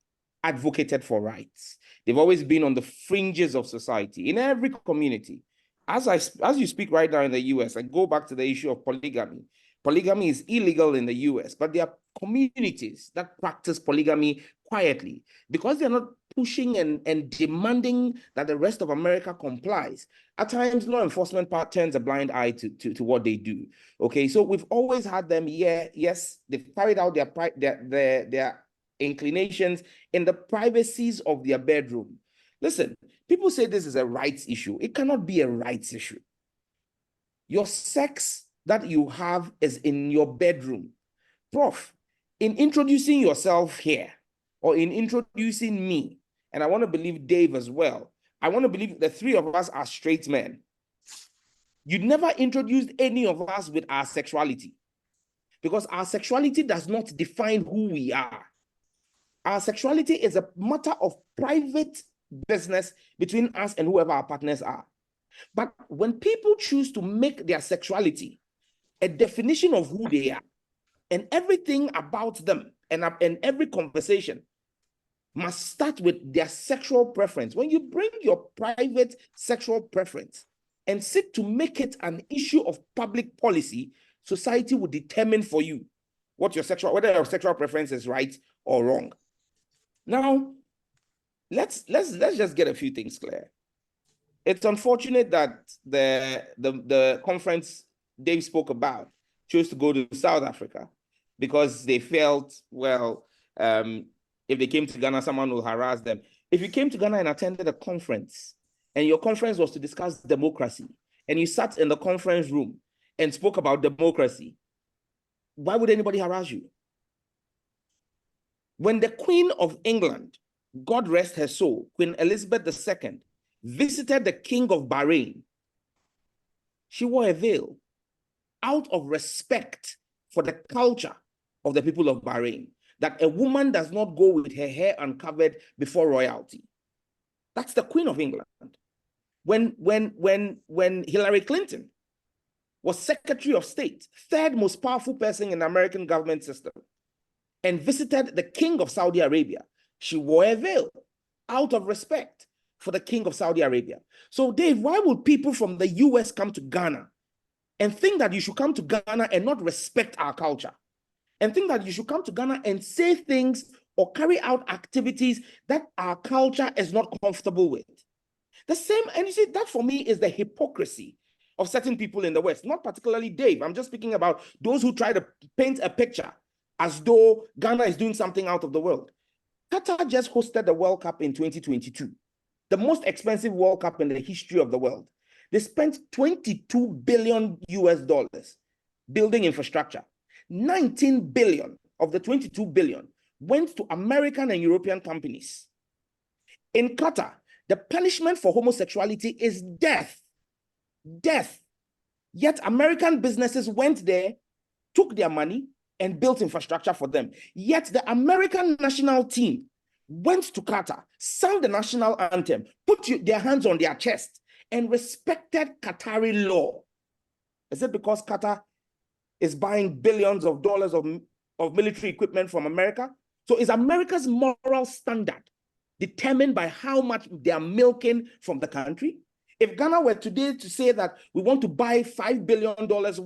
advocated for rights. They've always been on the fringes of society in every community. As you speak right now in the US, I go back to the issue of polygamy. Polygamy is illegal in the US, but there are communities that practice polygamy quietly because they're not pushing and demanding that the rest of America complies. At times, law enforcement turns a blind eye to what they do. Okay, so we've always had them. Yes, they've carried out their inclinations in the privacies of their bedroom. Listen, people say this is a rights issue. It cannot be a rights issue. Your sex that you have is in your bedroom. Prof, in introducing yourself here, or in introducing me, and I want to believe Dave as well, I want to believe the three of us are straight men. You never introduced any of us with our sexuality, because our sexuality does not define who we are. Our sexuality is a matter of private business between us and whoever our partners are. But when people choose to make their sexuality a definition of who they are, and everything about them and every conversation must start with their sexual preference. When you bring your private sexual preference and seek to make it an issue of public policy, society will determine for you what whether your sexual preference is right or wrong. Now, let's just get a few things clear. It's unfortunate that the conference Dave spoke about chose to go to South Africa because they felt, well, if they came to Ghana, someone will harass them. If you came to Ghana and attended a conference, and your conference was to discuss democracy, and you sat in the conference room and spoke about democracy, why would anybody harass you? When the Queen of England, God rest her soul, Queen Elizabeth II, visited the King of Bahrain, she wore a veil out of respect for the culture of the people of Bahrain, that a woman does not go with her hair uncovered before royalty. That's the Queen of England. When Hillary Clinton was Secretary of State, third most powerful person in the American government system, and visited the King of Saudi Arabia, she wore a veil out of respect for the King of Saudi Arabia. So Dave, why would people from the US come to Ghana and think that you should come to Ghana and not respect our culture? And think that you should come to Ghana and say things or carry out activities that our culture is not comfortable with? The same, and you see, that for me is the hypocrisy of certain people in the West, not particularly Dave. I'm just speaking about those who try to paint a picture as though Ghana is doing something out of the world. Qatar just hosted the World Cup in 2022, the most expensive World Cup in the history of the world. They spent $22 billion building infrastructure. 19 billion of the 22 billion went to American and European companies. In Qatar, the punishment for homosexuality is death. Death. Yet American businesses went there, took their money, and built infrastructure for them. Yet the American national team went to Qatar, sang the national anthem, put their hands on their chest, and respected Qatari law. Is it because Qatar is buying billions of dollars of military equipment from America? So is America's moral standard determined by how much they are milking from the country? If Ghana were today to say that we want to buy $5 billion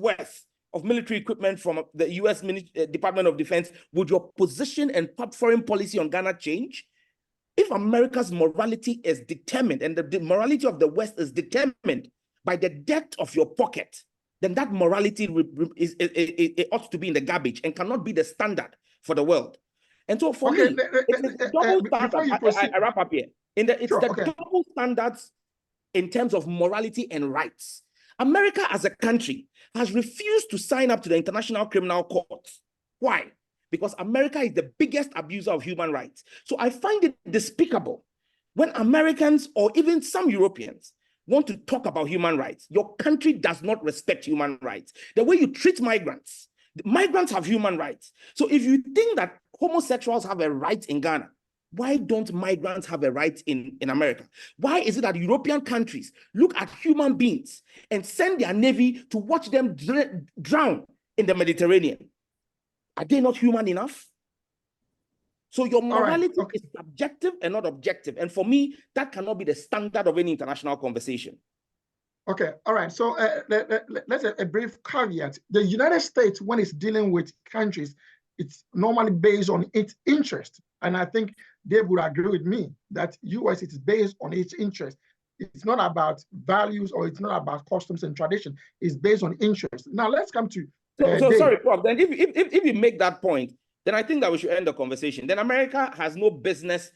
worth of military equipment from the US Department of Defense, would your position and foreign policy on Ghana change? If America's morality is determined and the morality of the West is determined by the depth of your pocket, then that morality it ought to be in the garbage and cannot be the standard for the world. And so for me, it's a double standard. I wrap up here. It's double standards in terms of morality and rights. America as a country has refused to sign up to the International Criminal Court. Why? Because America is the biggest abuser of human rights. So I find it despicable when Americans or even some Europeans want to talk about human rights. Your country does not respect human rights. The way you treat migrants have human rights. So if you think that homosexuals have a right in Ghana, why don't migrants have a right in America? Why is it that European countries look at human beings and send their navy to watch them drown in the Mediterranean? Are they not human enough? So your morality is subjective and not objective. And for me, that cannot be the standard of any international conversation. Okay, all right. So let's a brief caveat. The United States, when it's dealing with countries, it's normally based on its interest. And I think Dave would agree with me that US is based on its interest. It's not about values or it's not about customs and tradition. It's based on interest. Now let's come to so sorry, Prof. Then if you make that point, then I think that we should end the conversation. Then America has no business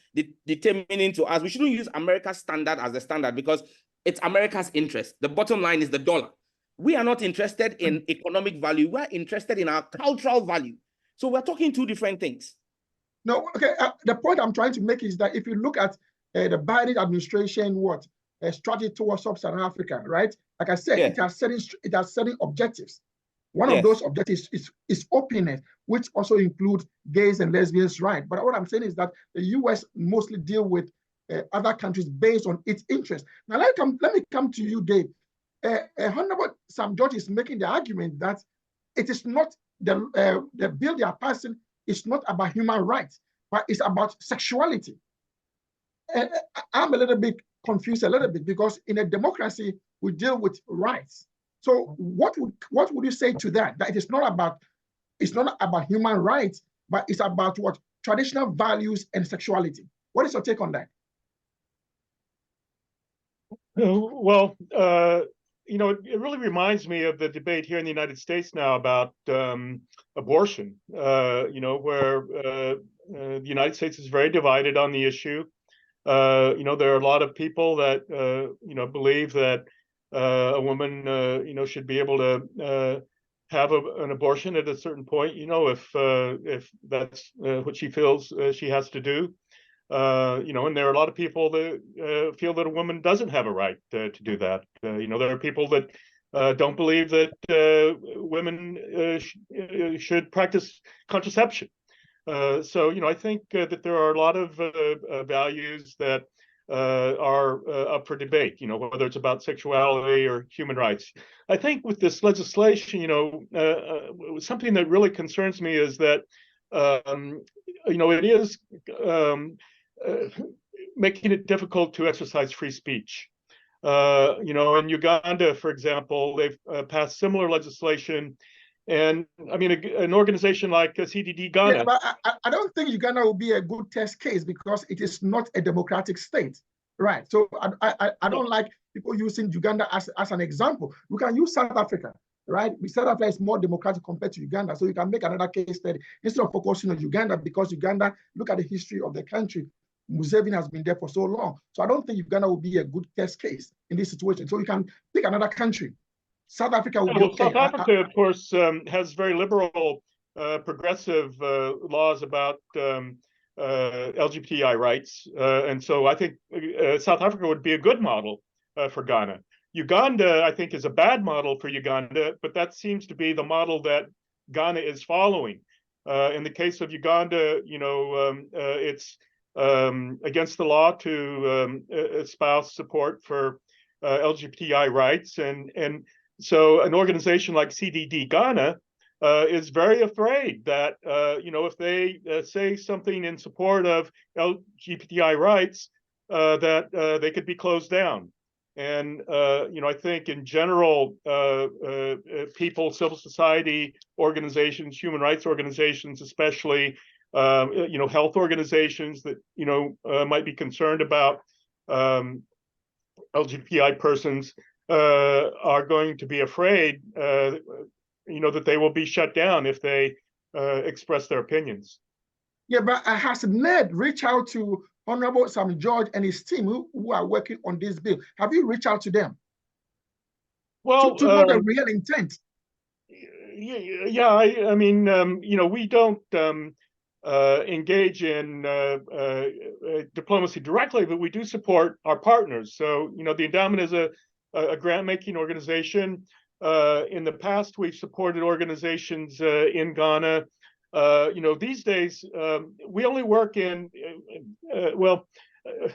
determining to us. We shouldn't use America's standard as the standard because it's America's interest. The bottom line is the dollar. We are not interested in economic value. We're interested in our cultural value. So we're talking two different things. No, okay. The point I'm trying to make is that if you look at the Biden administration, strategy towards Sub-Saharan Africa, right? Like I said, it has certain objectives. One of those objectives is openness, which also includes gays and lesbians' rights. But what I'm saying is that the U.S. mostly deal with other countries based on its interest. Now, let me come to you, Dave. Honorable Sam George is making the argument that it is not the bill they are passing is not about human rights, but it's about sexuality. I'm a little bit confused because in a democracy we deal with rights. So what would you say to that? That it's not about human rights, but it's about what? Traditional values and sexuality. What is your take on that? Well, it really reminds me of the debate here in the United States now about abortion, where the United States is very divided on the issue. There are a lot of people that, believe that a woman, should be able to have an abortion at a certain point, if that's what she feels she has to do. And there are a lot of people that feel that a woman doesn't have a right to do that. There are people that don't believe that women should practice contraception. So, I think that there are a lot of values that are up for debate, whether it's about sexuality or human rights. I think with this legislation, something that really concerns me is that, it is making it difficult to exercise free speech. In Uganda, for example, they've passed similar legislation. And I mean, an organization like CDD Ghana. Yeah, but I don't think Uganda will be a good test case because it is not a democratic state, right? So I don't like people using Uganda as an example. We can use South Africa, right? South Africa is more democratic compared to Uganda. So you can make another case study instead of focusing on Uganda, because Uganda, look at the history of the country. Museveni has been there for so long. So I don't think Uganda will be a good test case in this situation. So you can pick another country. South Africa will be okay. South Africa, of course, has very liberal, progressive laws about LGBTQI rights. And so I think South Africa would be a good model for Ghana. Uganda, I think, is a bad model for Uganda, but that seems to be the model that Ghana is following. In the case of Uganda, it's against the law to espouse support for LGBTQI rights. And so an organization like CDD Ghana is very afraid that, if they say something in support of LGBTQI rights, that they could be closed down. And, I think in general, people, civil society organizations, human rights organizations, especially, health organizations that, might be concerned about LGBTQI persons, are going to be afraid, that they will be shut down if they express their opinions. Yeah, but has NED reached out to Honorable Sam George and his team who are working on this bill? Have you reached out to them? Well, to know the real intent. Yeah. I mean, we don't engage in diplomacy directly, but we do support our partners. So, the endowment is a grant-making organization. In the past, we've supported organizations in Ghana. These days, we only work in,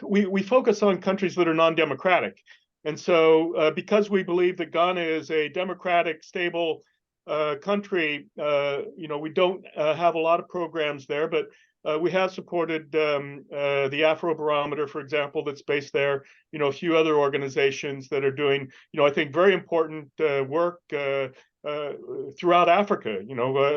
we focus on countries that are non-democratic. And so because we believe that Ghana is a democratic, stable country, we don't have a lot of programs there, but we have supported the Afrobarometer, for example, that's based there, a few other organizations that are doing, I think, very important work throughout Africa.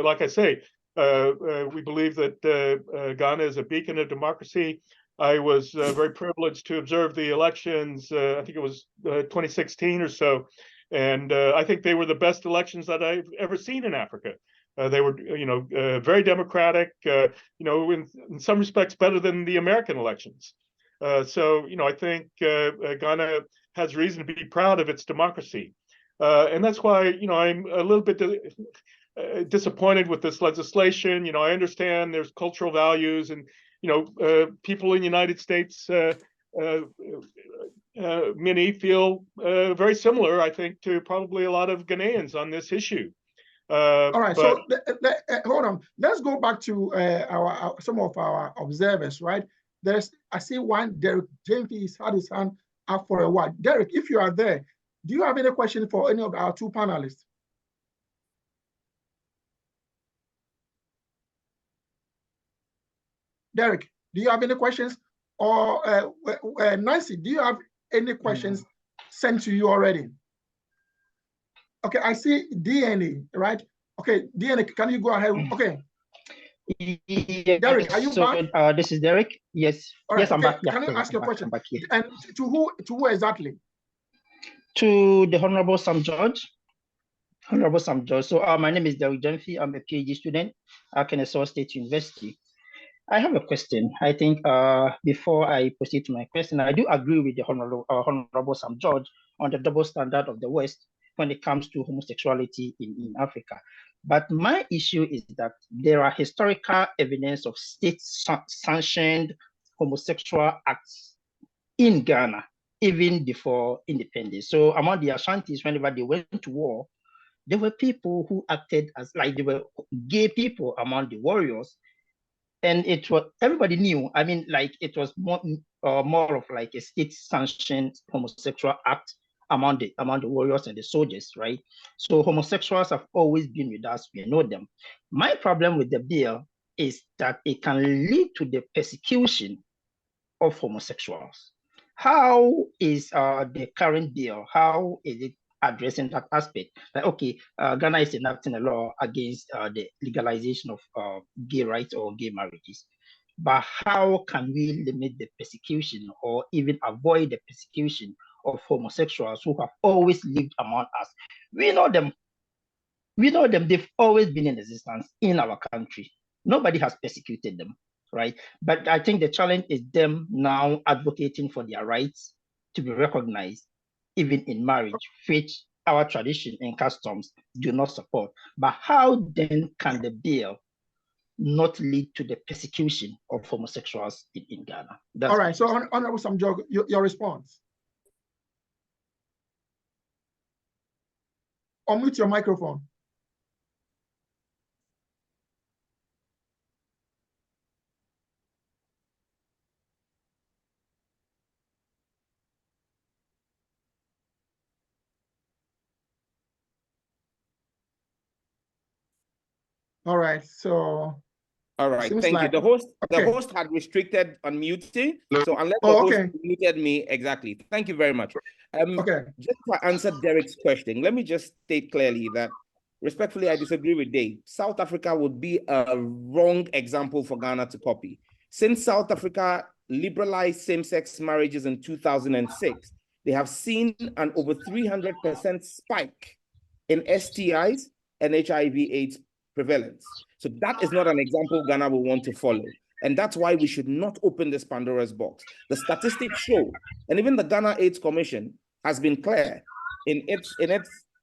Like I say, we believe that Ghana is a beacon of democracy. I was very privileged to observe the elections, I think it was 2016 or so, and I think they were the best elections that I've ever seen in Africa. They were, very democratic, in some respects better than the American elections. So, I think Ghana has reason to be proud of its democracy. And that's why, I'm a little bit disappointed with this legislation. I understand there's cultural values and, people in the United States, many feel very similar, I think, to probably a lot of Ghanaians on this issue. All right, so hold on. Let's go back to some of our observers, right? I see one, Derek James, he's had his hand up for a while. Derek, if you are there, do you have any question for any of our two panelists? Derek, do you have any questions? Or Nancy, do you have any questions sent to you already? Okay, I see DNA, right? Okay, DNA, can you go ahead? Okay. Yes, Derek, are you back? This is Derek. Yes, right, yes, I'm okay. back. Yeah, can you ask your question? I'm back here. And to who exactly? To the Honorable Sam George. Honorable Sam George. So my name is Derek Dunphy. I'm a PhD student at Kennesaw State University. I have a question. I think before I proceed to my question, I do agree with the Honorable Sam George on the double standard of the West when it comes to homosexuality in Africa. But my issue is that there are historical evidence of state-sanctioned homosexual acts in Ghana, even before independence. So among the Ashantis, whenever they went to war, there were people who acted as like they were gay people among the warriors. And it was, everybody knew, I mean, like it was more of like a state-sanctioned homosexual act among the warriors and the soldiers, right? So homosexuals have always been with us, we know them. My problem with the bill is that it can lead to the persecution of homosexuals. How is the current bill, how is it addressing that aspect? Like, okay, Ghana is enacting a law against the legalization of gay rights or gay marriages. But how can we limit the persecution or even avoid the persecution of homosexuals who have always lived among us? We know them. We know them. They've always been in existence in our country. Nobody has persecuted them, right? But I think the challenge is them now advocating for their rights to be recognized, even in marriage, which our tradition and customs do not support. But how then can the bill not lead to the persecution of homosexuals in Ghana? That's all right, so Honorable Sam George, your response. Unmute your microphone. All right, so. All right, thank you. The host had restricted unmuting, so unless the host muted me, exactly. Thank you very much. Just to answer Derek's question, let me just state clearly that, respectfully, I disagree with Dave. South Africa would be a wrong example for Ghana to copy. Since South Africa liberalized same-sex marriages in 2006, they have seen an over 300% spike in STIs and HIV/AIDS prevalence. So that is not an example Ghana will want to follow. And that's why we should not open this Pandora's box. The statistics show, and even the Ghana AIDS Commission has been clear in its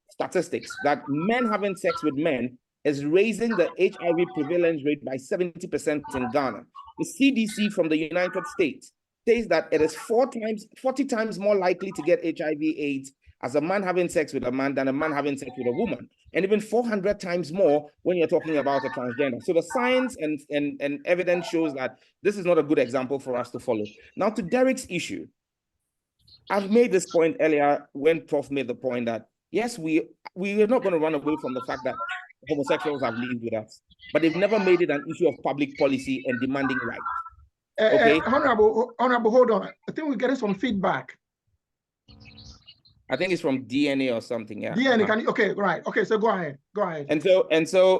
statistics, that men having sex with men is raising the HIV prevalence rate by 70% in Ghana. The CDC from the United States says that it is 40 times more likely to get HIV/AIDS as a man having sex with a man than a man having sex with a woman, and even 400 times more when you're talking about a transgender. So the science and evidence shows that this is not a good example for us to follow. Now to Derek's issue, I've made this point earlier when Prof made the point that, yes, we are not going to run away from the fact that homosexuals have lived with us, but they've never made it an issue of public policy and demanding rights. Okay? Honorable, hold on. I think we're getting some feedback. I think it's from DNA or something. Yeah. DNA. Can you, okay, right. Okay, so go ahead. And so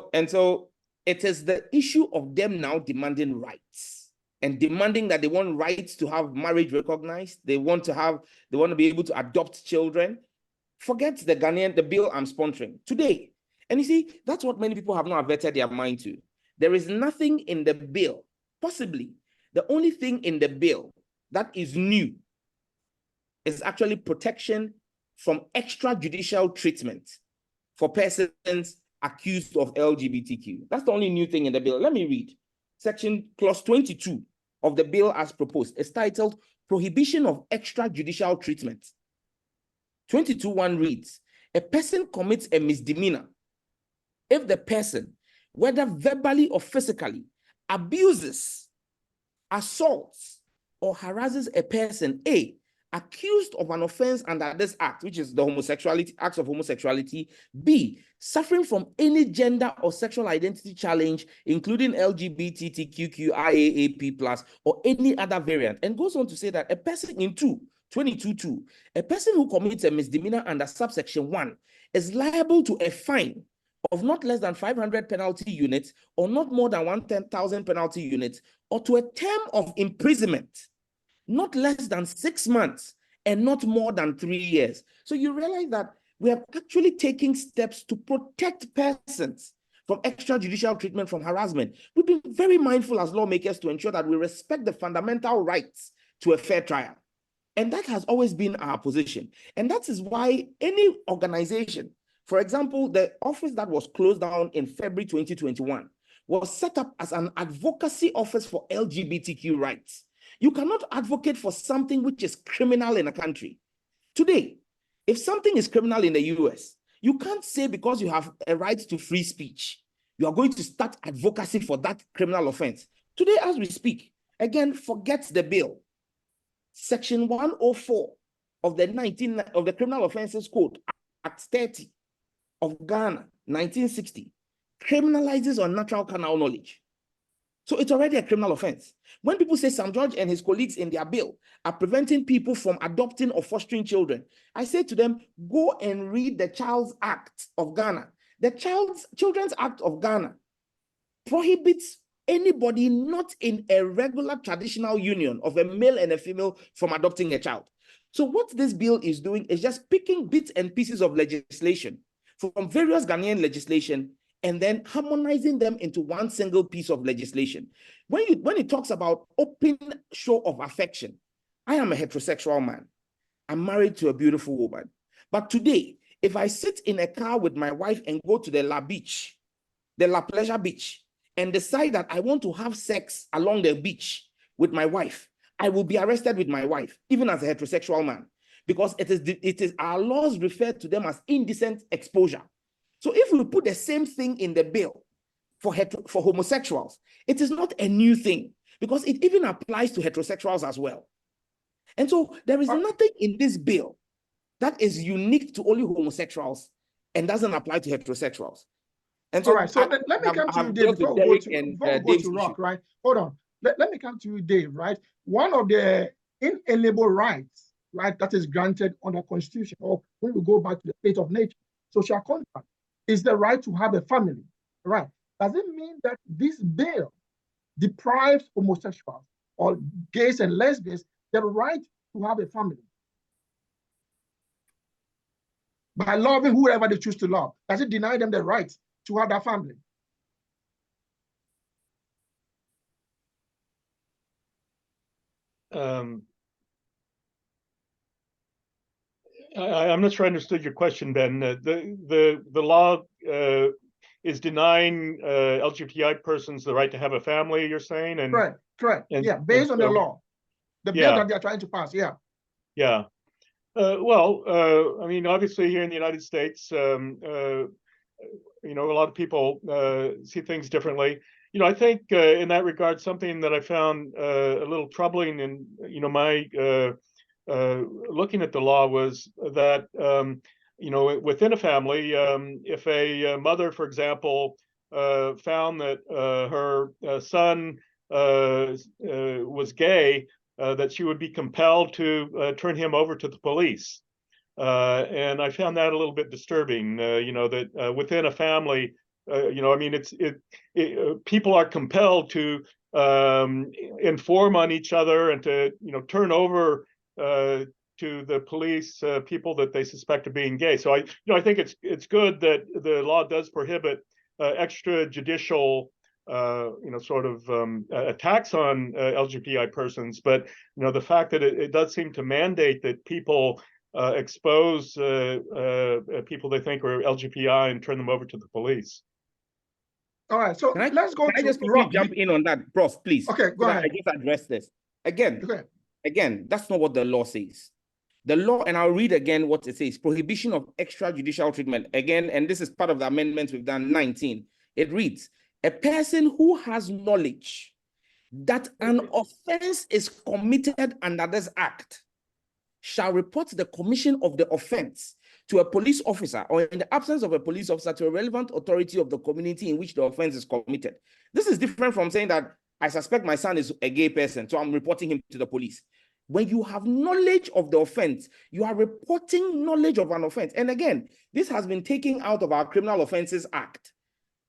it is the issue of them now demanding rights and demanding that they want rights to have marriage recognized. They want to be able to adopt children. Forget the bill I'm sponsoring today. And you see, that's what many people have not averted their mind to. There is nothing in the bill, possibly the only thing in the bill that is new is actually protection from extrajudicial treatment for persons accused of LGBTQ. That's the only new thing in the bill. Let me read. Clause 22 of the bill as proposed is titled Prohibition of Extrajudicial Treatment. 22(1) reads, a person commits a misdemeanor if the person, whether verbally or physically, abuses, assaults, or harasses a person, A, accused of an offense under this act, which is the homosexuality, acts of homosexuality, B, suffering from any gender or sexual identity challenge, including LGBTQIA+, or any other variant, and goes on to say that a person in 22(2), a person who commits a misdemeanor under subsection 1 is liable to a fine of not less than 500 penalty units or not more than 110,000 penalty units, or to a term of imprisonment not less than 6 months and not more than 3 years. So you realize that we are actually taking steps to protect persons from extrajudicial treatment, from harassment. We've been very mindful as lawmakers to ensure that we respect the fundamental rights to a fair trial. And that has always been our position. And that is why any organization, for example, the office that was closed down in February 2021, was set up as an advocacy office for LGBTQ rights. You cannot advocate for something which is criminal in a country. Today, if something is criminal in the US, you can't say because you have a right to free speech, you are going to start advocacy for that criminal offense. Today, as we speak, again, forget the bill. Section 104 of the Criminal Offences Code, Act 30 of Ghana, 1960, criminalizes unnatural carnal knowledge. So it's already a criminal offense. When people say Sam George and his colleagues in their bill are preventing people from adopting or fostering children, I say to them, go and read the Child's Act of Ghana. The Children's Act of Ghana prohibits anybody not in a regular traditional union of a male and a female from adopting a child. So what this bill is doing is just picking bits and pieces of legislation from various Ghanaian legislation and then harmonizing them into one single piece of legislation. When it talks about open show of affection, I am a heterosexual man. I'm married to a beautiful woman. But today, if I sit in a car with my wife and go to the La Pleasure Beach, and decide that I want to have sex along the beach with my wife, I will be arrested with my wife, even as a heterosexual man, because it is our laws refer to them as indecent exposure. So if we put the same thing in the bill for homosexuals, it is not a new thing because it even applies to heterosexuals as well. And so there is nothing in this bill that is unique to only homosexuals and doesn't apply to heterosexuals. And so, all right, so let me come to you, Dave, before we go to Rock, right? Hold on. Let me come to you, Dave, right? One of the inalienable rights, right, that is granted under the Constitution, or when we go back to the state of nature, social contract, is the right to have a family, right? Does it mean that this bill deprives homosexuals or gays and lesbians the right to have a family by loving whoever they choose to love? Does it deny them the right to have that family? I'm not sure I understood your question, Ben. The law is denying LGBTI persons the right to have a family, you're saying? And correct. And, yeah, based on the law, the bill that they're trying to pass. Yeah. Yeah. I mean, obviously here in the United States, a lot of people see things differently. I think in that regard, something that I found a little troubling in, my looking at the law was that, within a family, if a mother, for example, found that her son was gay, that she would be compelled to turn him over to the police. And I found that a little bit disturbing, that within a family, I mean, people are compelled to inform on each other and to, turn over to the police people that they suspect of being gay. So I think it's good that the law does prohibit extrajudicial attacks on LGBTI persons, but the fact that it does seem to mandate that people expose people they think are LGBTI and turn them over to the police. All right, so let's go. Can I just quickly jump in on that, Prof, please? Okay, go ahead. I just address this again. That's not what the law says. The law, and I'll read again what it says: prohibition of extrajudicial treatment. Again, and this is part of the amendments we've done, 19. It reads, a person who has knowledge that an offense is committed under this act shall report the commission of the offense to a police officer, or in the absence of a police officer, to a relevant authority of the community in which the offense is committed. This is different from saying that I suspect my son is a gay person, so I'm reporting him to the police. When you have knowledge of the offense, you are reporting knowledge of an offense. And again, this has been taken out of our Criminal Offences Act,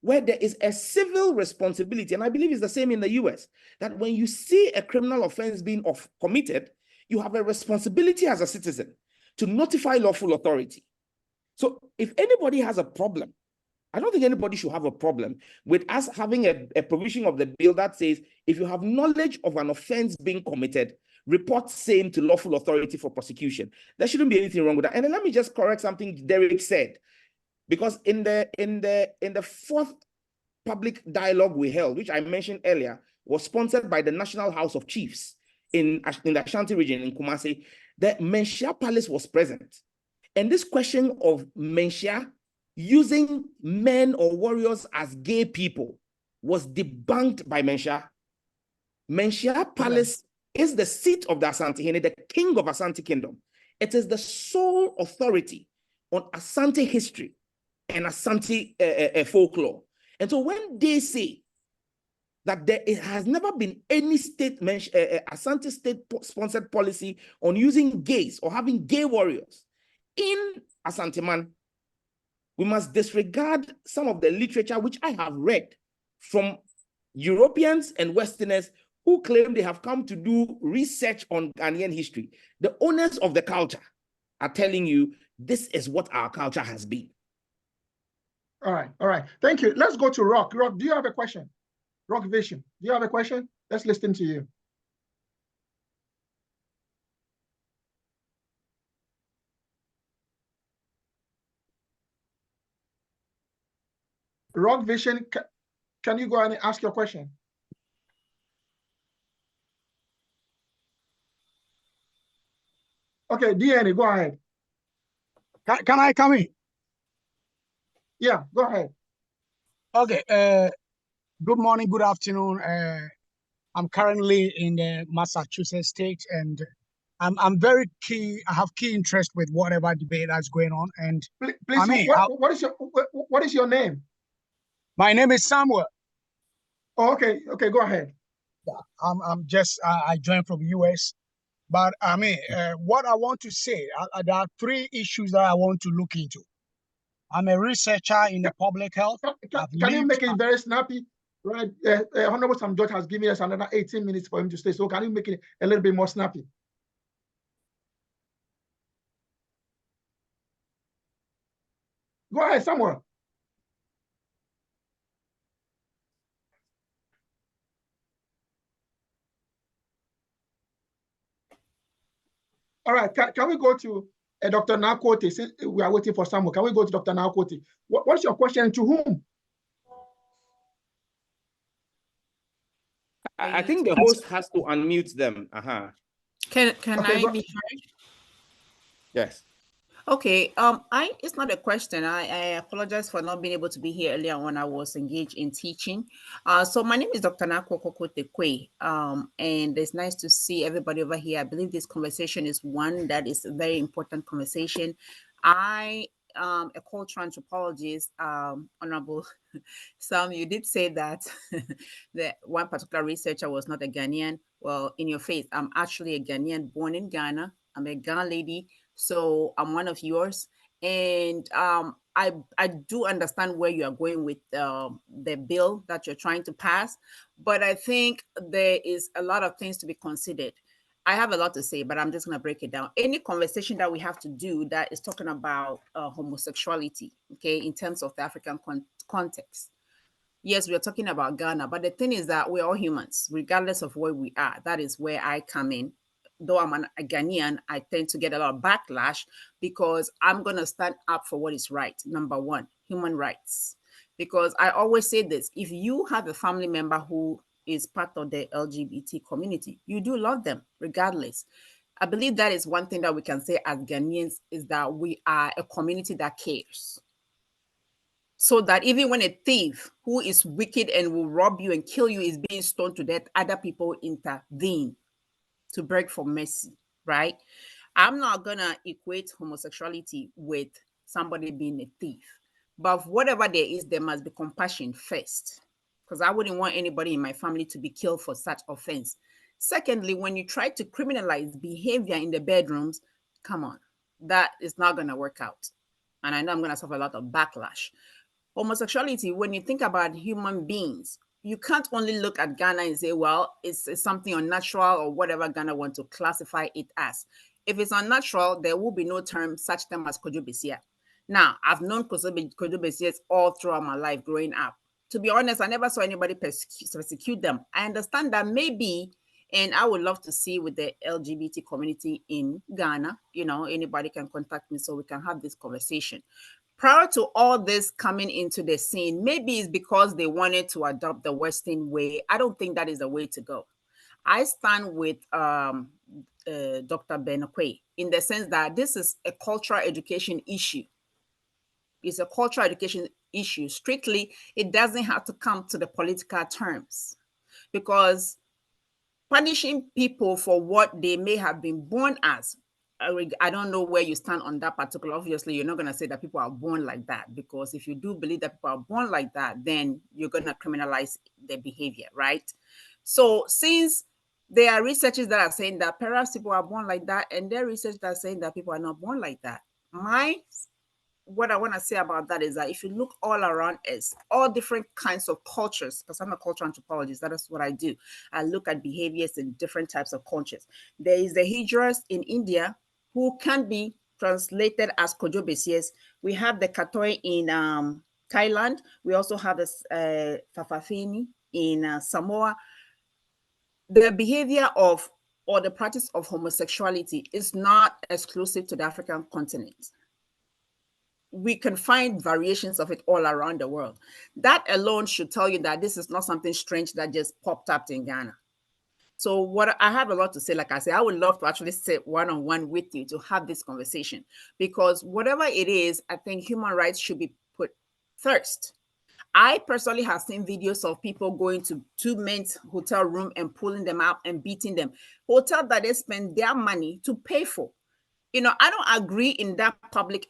where there is a civil responsibility, and I believe it's the same in the US, that when you see a criminal offense being committed, you have a responsibility as a citizen to notify lawful authority. So if anybody has a problem, I don't think anybody should have a problem with us having a provision of the bill that says, if you have knowledge of an offense being committed, report same to lawful authority for prosecution. There shouldn't be anything wrong with that. And then let me just correct something Derek said, because in the fourth public dialogue we held, which I mentioned earlier, was sponsored by the National House of Chiefs in the Ashanti region in Kumasi, the Menshia Palace was present. And this question of Menshia using men or warriors as gay people was debunked by Menshia. Menshia Palace is the seat of the Asante, the king of Asante Kingdom. It is the sole authority on Asante history and Asante folklore. And so when they say that there has never been any Asante state-sponsored policy on using gays or having gay warriors in Asante Man, we must disregard some of the literature which I have read from Europeans and Westerners who claim they have come to do research on Ghanaian history. The owners of the culture are telling you this is what our culture has been. All right. Thank you. Let's go to Rock. Rock, do you have a question? Rock Vision, do you have a question? Let's listen to you. Rock Vision, can you go ahead and ask your question? Okay, DNA, go ahead. Can I come in? Yeah, go ahead. Okay. Good morning, good afternoon. I'm currently in the Massachusetts state, and I'm very key. I have key interest with whatever debate that's going on. And please, I mean, what is your name? My name is Samuel. Oh, okay, go ahead. Yeah, I'm just I joined from US, but I mean, what I want to say, there are three issues that I want to look into. I'm a researcher in the public health. Can you make it very snappy? Right, Honorable Sam George has given us another 18 minutes for him to stay. So can you make it a little bit more snappy? Go ahead, Samuel. All right, can we go to Dr. Nakote? Since we are waiting for Samuel, can we go to Dr. Nakote? What's your question, to whom? I think the host has to unmute them. Can I be heard? Yes. Okay. It's not a question. I apologize for not being able to be here earlier when I was engaged in teaching. So my name is Dr. Nakote. And it's nice to see everybody over here. I believe this conversation is one that is a very important conversation. I a cultural anthropologist, Honorable Sam, you did say that that one particular researcher was not a Ghanaian. Well, in your face, I'm actually a Ghanaian born in Ghana. I'm a Ghana lady, so I'm one of yours. And I do understand where you are going with the bill that you're trying to pass, but I think there is a lot of things to be considered. I have a lot to say, but I'm just going to break it down. Any conversation that we have to do that is talking about homosexuality, okay, in terms of the African context. Yes, we are talking about Ghana, but the thing is that we're all humans, regardless of where we are. That is where I come in. Though I'm a Ghanaian, I tend to get a lot of backlash because I'm going to stand up for what is right. Number one, human rights. Because I always say this, if you have a family member who is part of the LGBT community, you do love them regardless. I believe that is one thing that we can say as Ghanaians, is that we are a community that cares. so that even when a thief who is wicked and will rob you and kill you is being stoned to death, other people intervene to beg for mercy, right? I'm not gonna equate homosexuality with somebody being a thief, but whatever there is, there must be compassion first, because I wouldn't want anybody in my family to be killed for such offense. Secondly, when you try to criminalize behavior in the bedrooms, come on, that is not gonna work out. And I know I'm gonna suffer a lot of backlash. Homosexuality, when you think about human beings, you can't only look at Ghana and say, well, it's something unnatural or whatever Ghana want to classify it as. If it's unnatural, there will be no such term as kojobesia. Now, I've known kojobesias all throughout my life growing up. To be honest, I never saw anybody persecute them. I understand that maybe, and I would love to see with the LGBT community in Ghana, anybody can contact me so we can have this conversation. Prior to all this coming into the scene, maybe it's because they wanted to adopt the Western way. I don't think that is the way to go. I stand with Dr. Benokwe in the sense that this is a cultural education issue. It's a cultural education issue. Strictly, it doesn't have to come to the political terms, because punishing people for what they may have been born as, I don't know where you stand on that particular. Obviously, you're not going to say that people are born like that, because if you do believe that people are born like that, then you're going to criminalize their behavior, right? So since there are researchers that are saying that perhaps people are born like that, and there are researchers that are saying that people are not born like that, what I want to say about that is that if you look all around us, all different kinds of cultures, because I'm a cultural anthropologist, that is what I do. I look at behaviors in different types of cultures. There is the Hijras in India who can be translated as kojobesias. We have the Katoi in Thailand. We also have the Fafafini in Samoa. The behavior of, or the practice of homosexuality is not exclusive to the African continent. We can find variations of it all around the world. That alone should tell you that this is not something strange that just popped up in Ghana. So what I have a lot to say, like I said, I would love to actually sit one-on-one with you to have this conversation, because whatever it is, I think human rights should be put first. I personally have seen videos of people going to two men's hotel room and pulling them out and beating them. Hotel that they spend their money to pay for. I don't agree in that public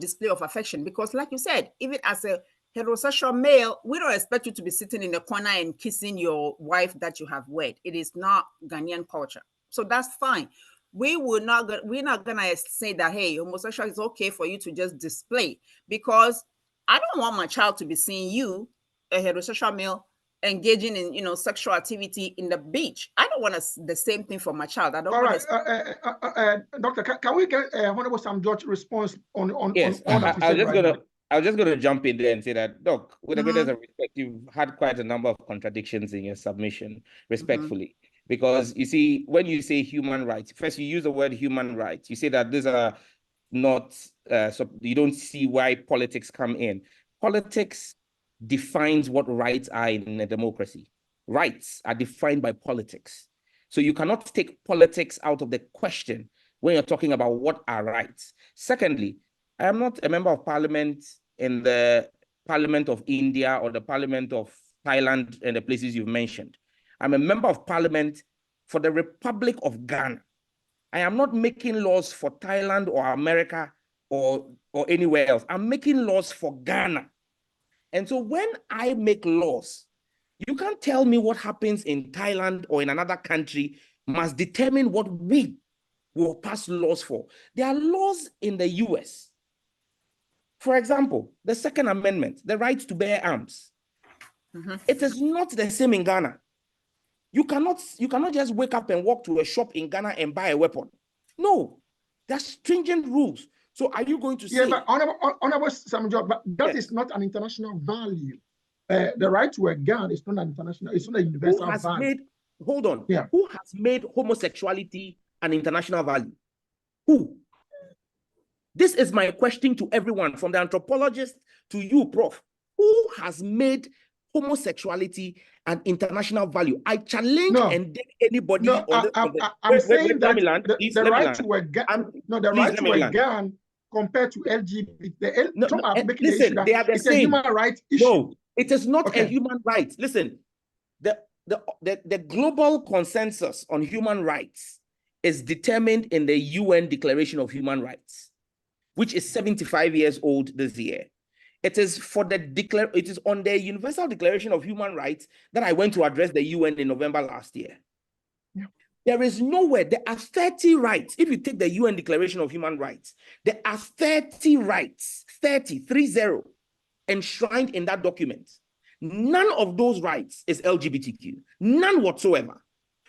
display of affection, because like you said, even as a heterosexual male, we don't expect you to be sitting in the corner and kissing your wife that you have wed. It is not Ghanaian culture. So that's fine. We're not gonna say that, hey, homosexual is okay for you to just display, because I don't want my child to be seeing you, a heterosexual male, engaging in sexual activity in the beach. I don't want the same thing for my child. I don't want Doctor, can we get Honorable Sam George response on yes, on that? I was just gonna jump in there and say that, Doc, with the greatest of respect, you've had quite a number of contradictions in your submission, respectfully. Because you see, when you say human rights, first you use the word human rights. You say that these are not, so you don't see why politics come in. Politics defines what rights are in a democracy. Rights are defined by politics. So you cannot take politics out of the question when you're talking about what are rights. Secondly, I am not a member of parliament in the Parliament of India or the Parliament of Thailand and the places you've mentioned. I'm a member of parliament for the Republic of Ghana. I am not making laws for Thailand or America or anywhere else. I'm making laws for Ghana. And so when I make laws, you can't tell me what happens in Thailand or in another country must determine what we will pass laws for. There are laws in the US. For example, the Second Amendment, the right to bear arms. It is not the same in Ghana. You cannot just wake up and walk to a shop in Ghana and buy a weapon. No, there's stringent rules. So are you going to say... Yeah, but Honorable Sam George, but that is not an international value. The right to a gun is not an international, it's not a universal value. Hold on. Yeah. Who has made homosexuality an international value? Who? This is my question to everyone, from the anthropologist to you, Prof. Who has made homosexuality an international value? I challenge and dare anybody. No, I'm saying that the right to a gun. No, the right to a gun compared to LGBT. Listen, they are the same. A human rights issue. No, it is not a human right. Listen, the global consensus on human rights is determined in the UN Declaration of Human Rights, which is 75 years old this year. It is on the Universal Declaration of Human Rights that I went to address the UN in November last year. Yeah. There is nowhere, there are 30 rights. If you take the UN Declaration of Human Rights, there are 30 rights, 30 enshrined in that document. None of those rights is LGBTQ, none whatsoever.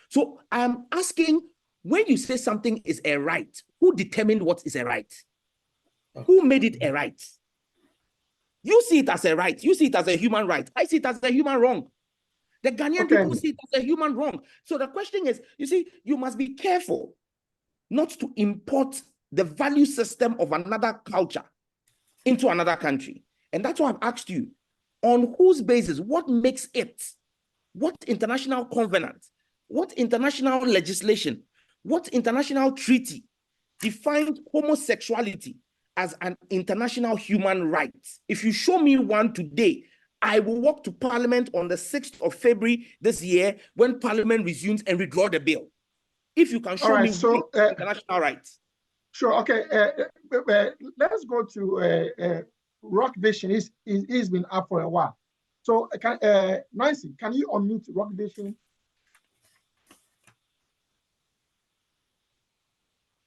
So I'm asking, when you say something is a right, who determined what is a right? Who made it a right? You see it as a right. You see it as a human right. I see it as a human wrong. The Ghanaian people see it as a human wrong. So the question is, you see, you must be careful not to import the value system of another culture into another country. And that's why I've asked you, on whose basis, what makes it, what international covenant, what international legislation, what international treaty defined homosexuality as an international human right? If you show me one today, I will walk to Parliament on the 6th of February this year when Parliament resumes and withdraw the bill. If you can show me international rights. Sure, okay. Let's go to Rock Vision. He's been up for a while. So, Nancy, can you unmute Rock Vision?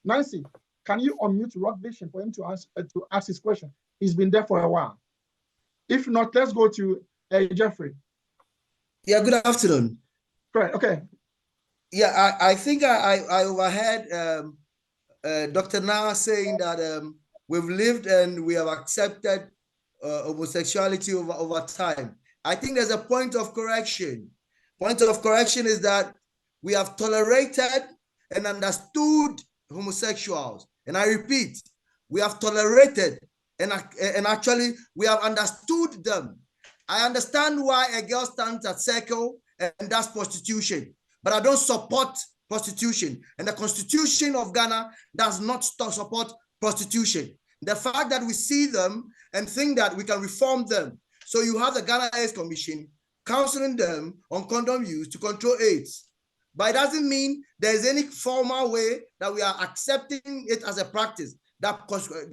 Nancy, can you unmute Rock Vision for him to ask his question? He's been there for a while. If not, let's go to Jeffrey. Yeah, good afternoon. Right, okay. Yeah, I think I overheard Dr. Na saying that we've lived and we have accepted homosexuality over time. I think there's a point of correction. Point of correction is that we have tolerated and understood homosexuals. And I repeat, we have tolerated and actually we have understood them. I understand why a girl stands at circle and does prostitution, but I don't support prostitution. And the Constitution of Ghana does not support prostitution. The fact that we see them and think that we can reform them. So you have the Ghana AIDS Commission counseling them on condom use to control AIDS. But it doesn't mean there's any formal way that we are accepting it as a practice, that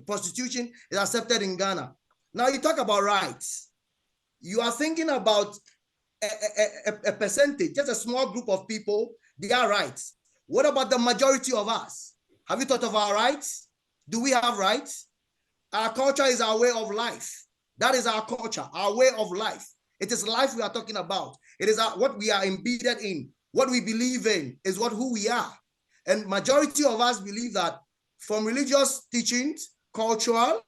prostitution is accepted in Ghana. Now you talk about rights. You are thinking about a percentage, just a small group of people, their rights. What about the majority of us? Have you thought of our rights? Do we have rights? Our culture is our way of life. That is our culture, our way of life. It is life we are talking about. It is what we are embedded in. What we believe in is who we are. And majority of us believe that from religious teachings, cultural,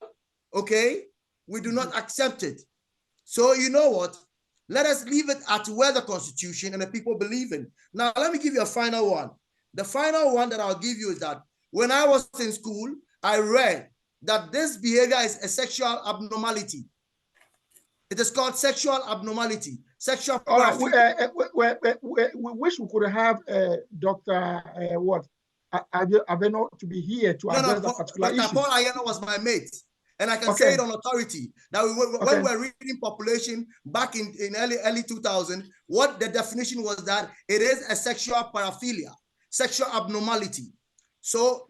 okay, we do not accept it. So you know what? Let us leave it at where the Constitution and the people believe in. Now, let me give you a final one. The final one that I'll give you is that when I was in school, I read that this behavior is a sexual abnormality. It is called sexual abnormality. Sexual. All right. We wish we could have Dr. Aveno to be here to address that particular issue. Dr. Paul Ayeno was my mate. And I can say it on authority. Now, when we were reading population back in early 2000, what the definition was that it is a sexual paraphilia, sexual abnormality. So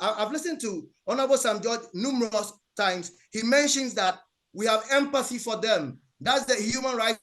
I've listened to Honorable Sam George numerous times. He mentions that we have empathy for them. That's the human rights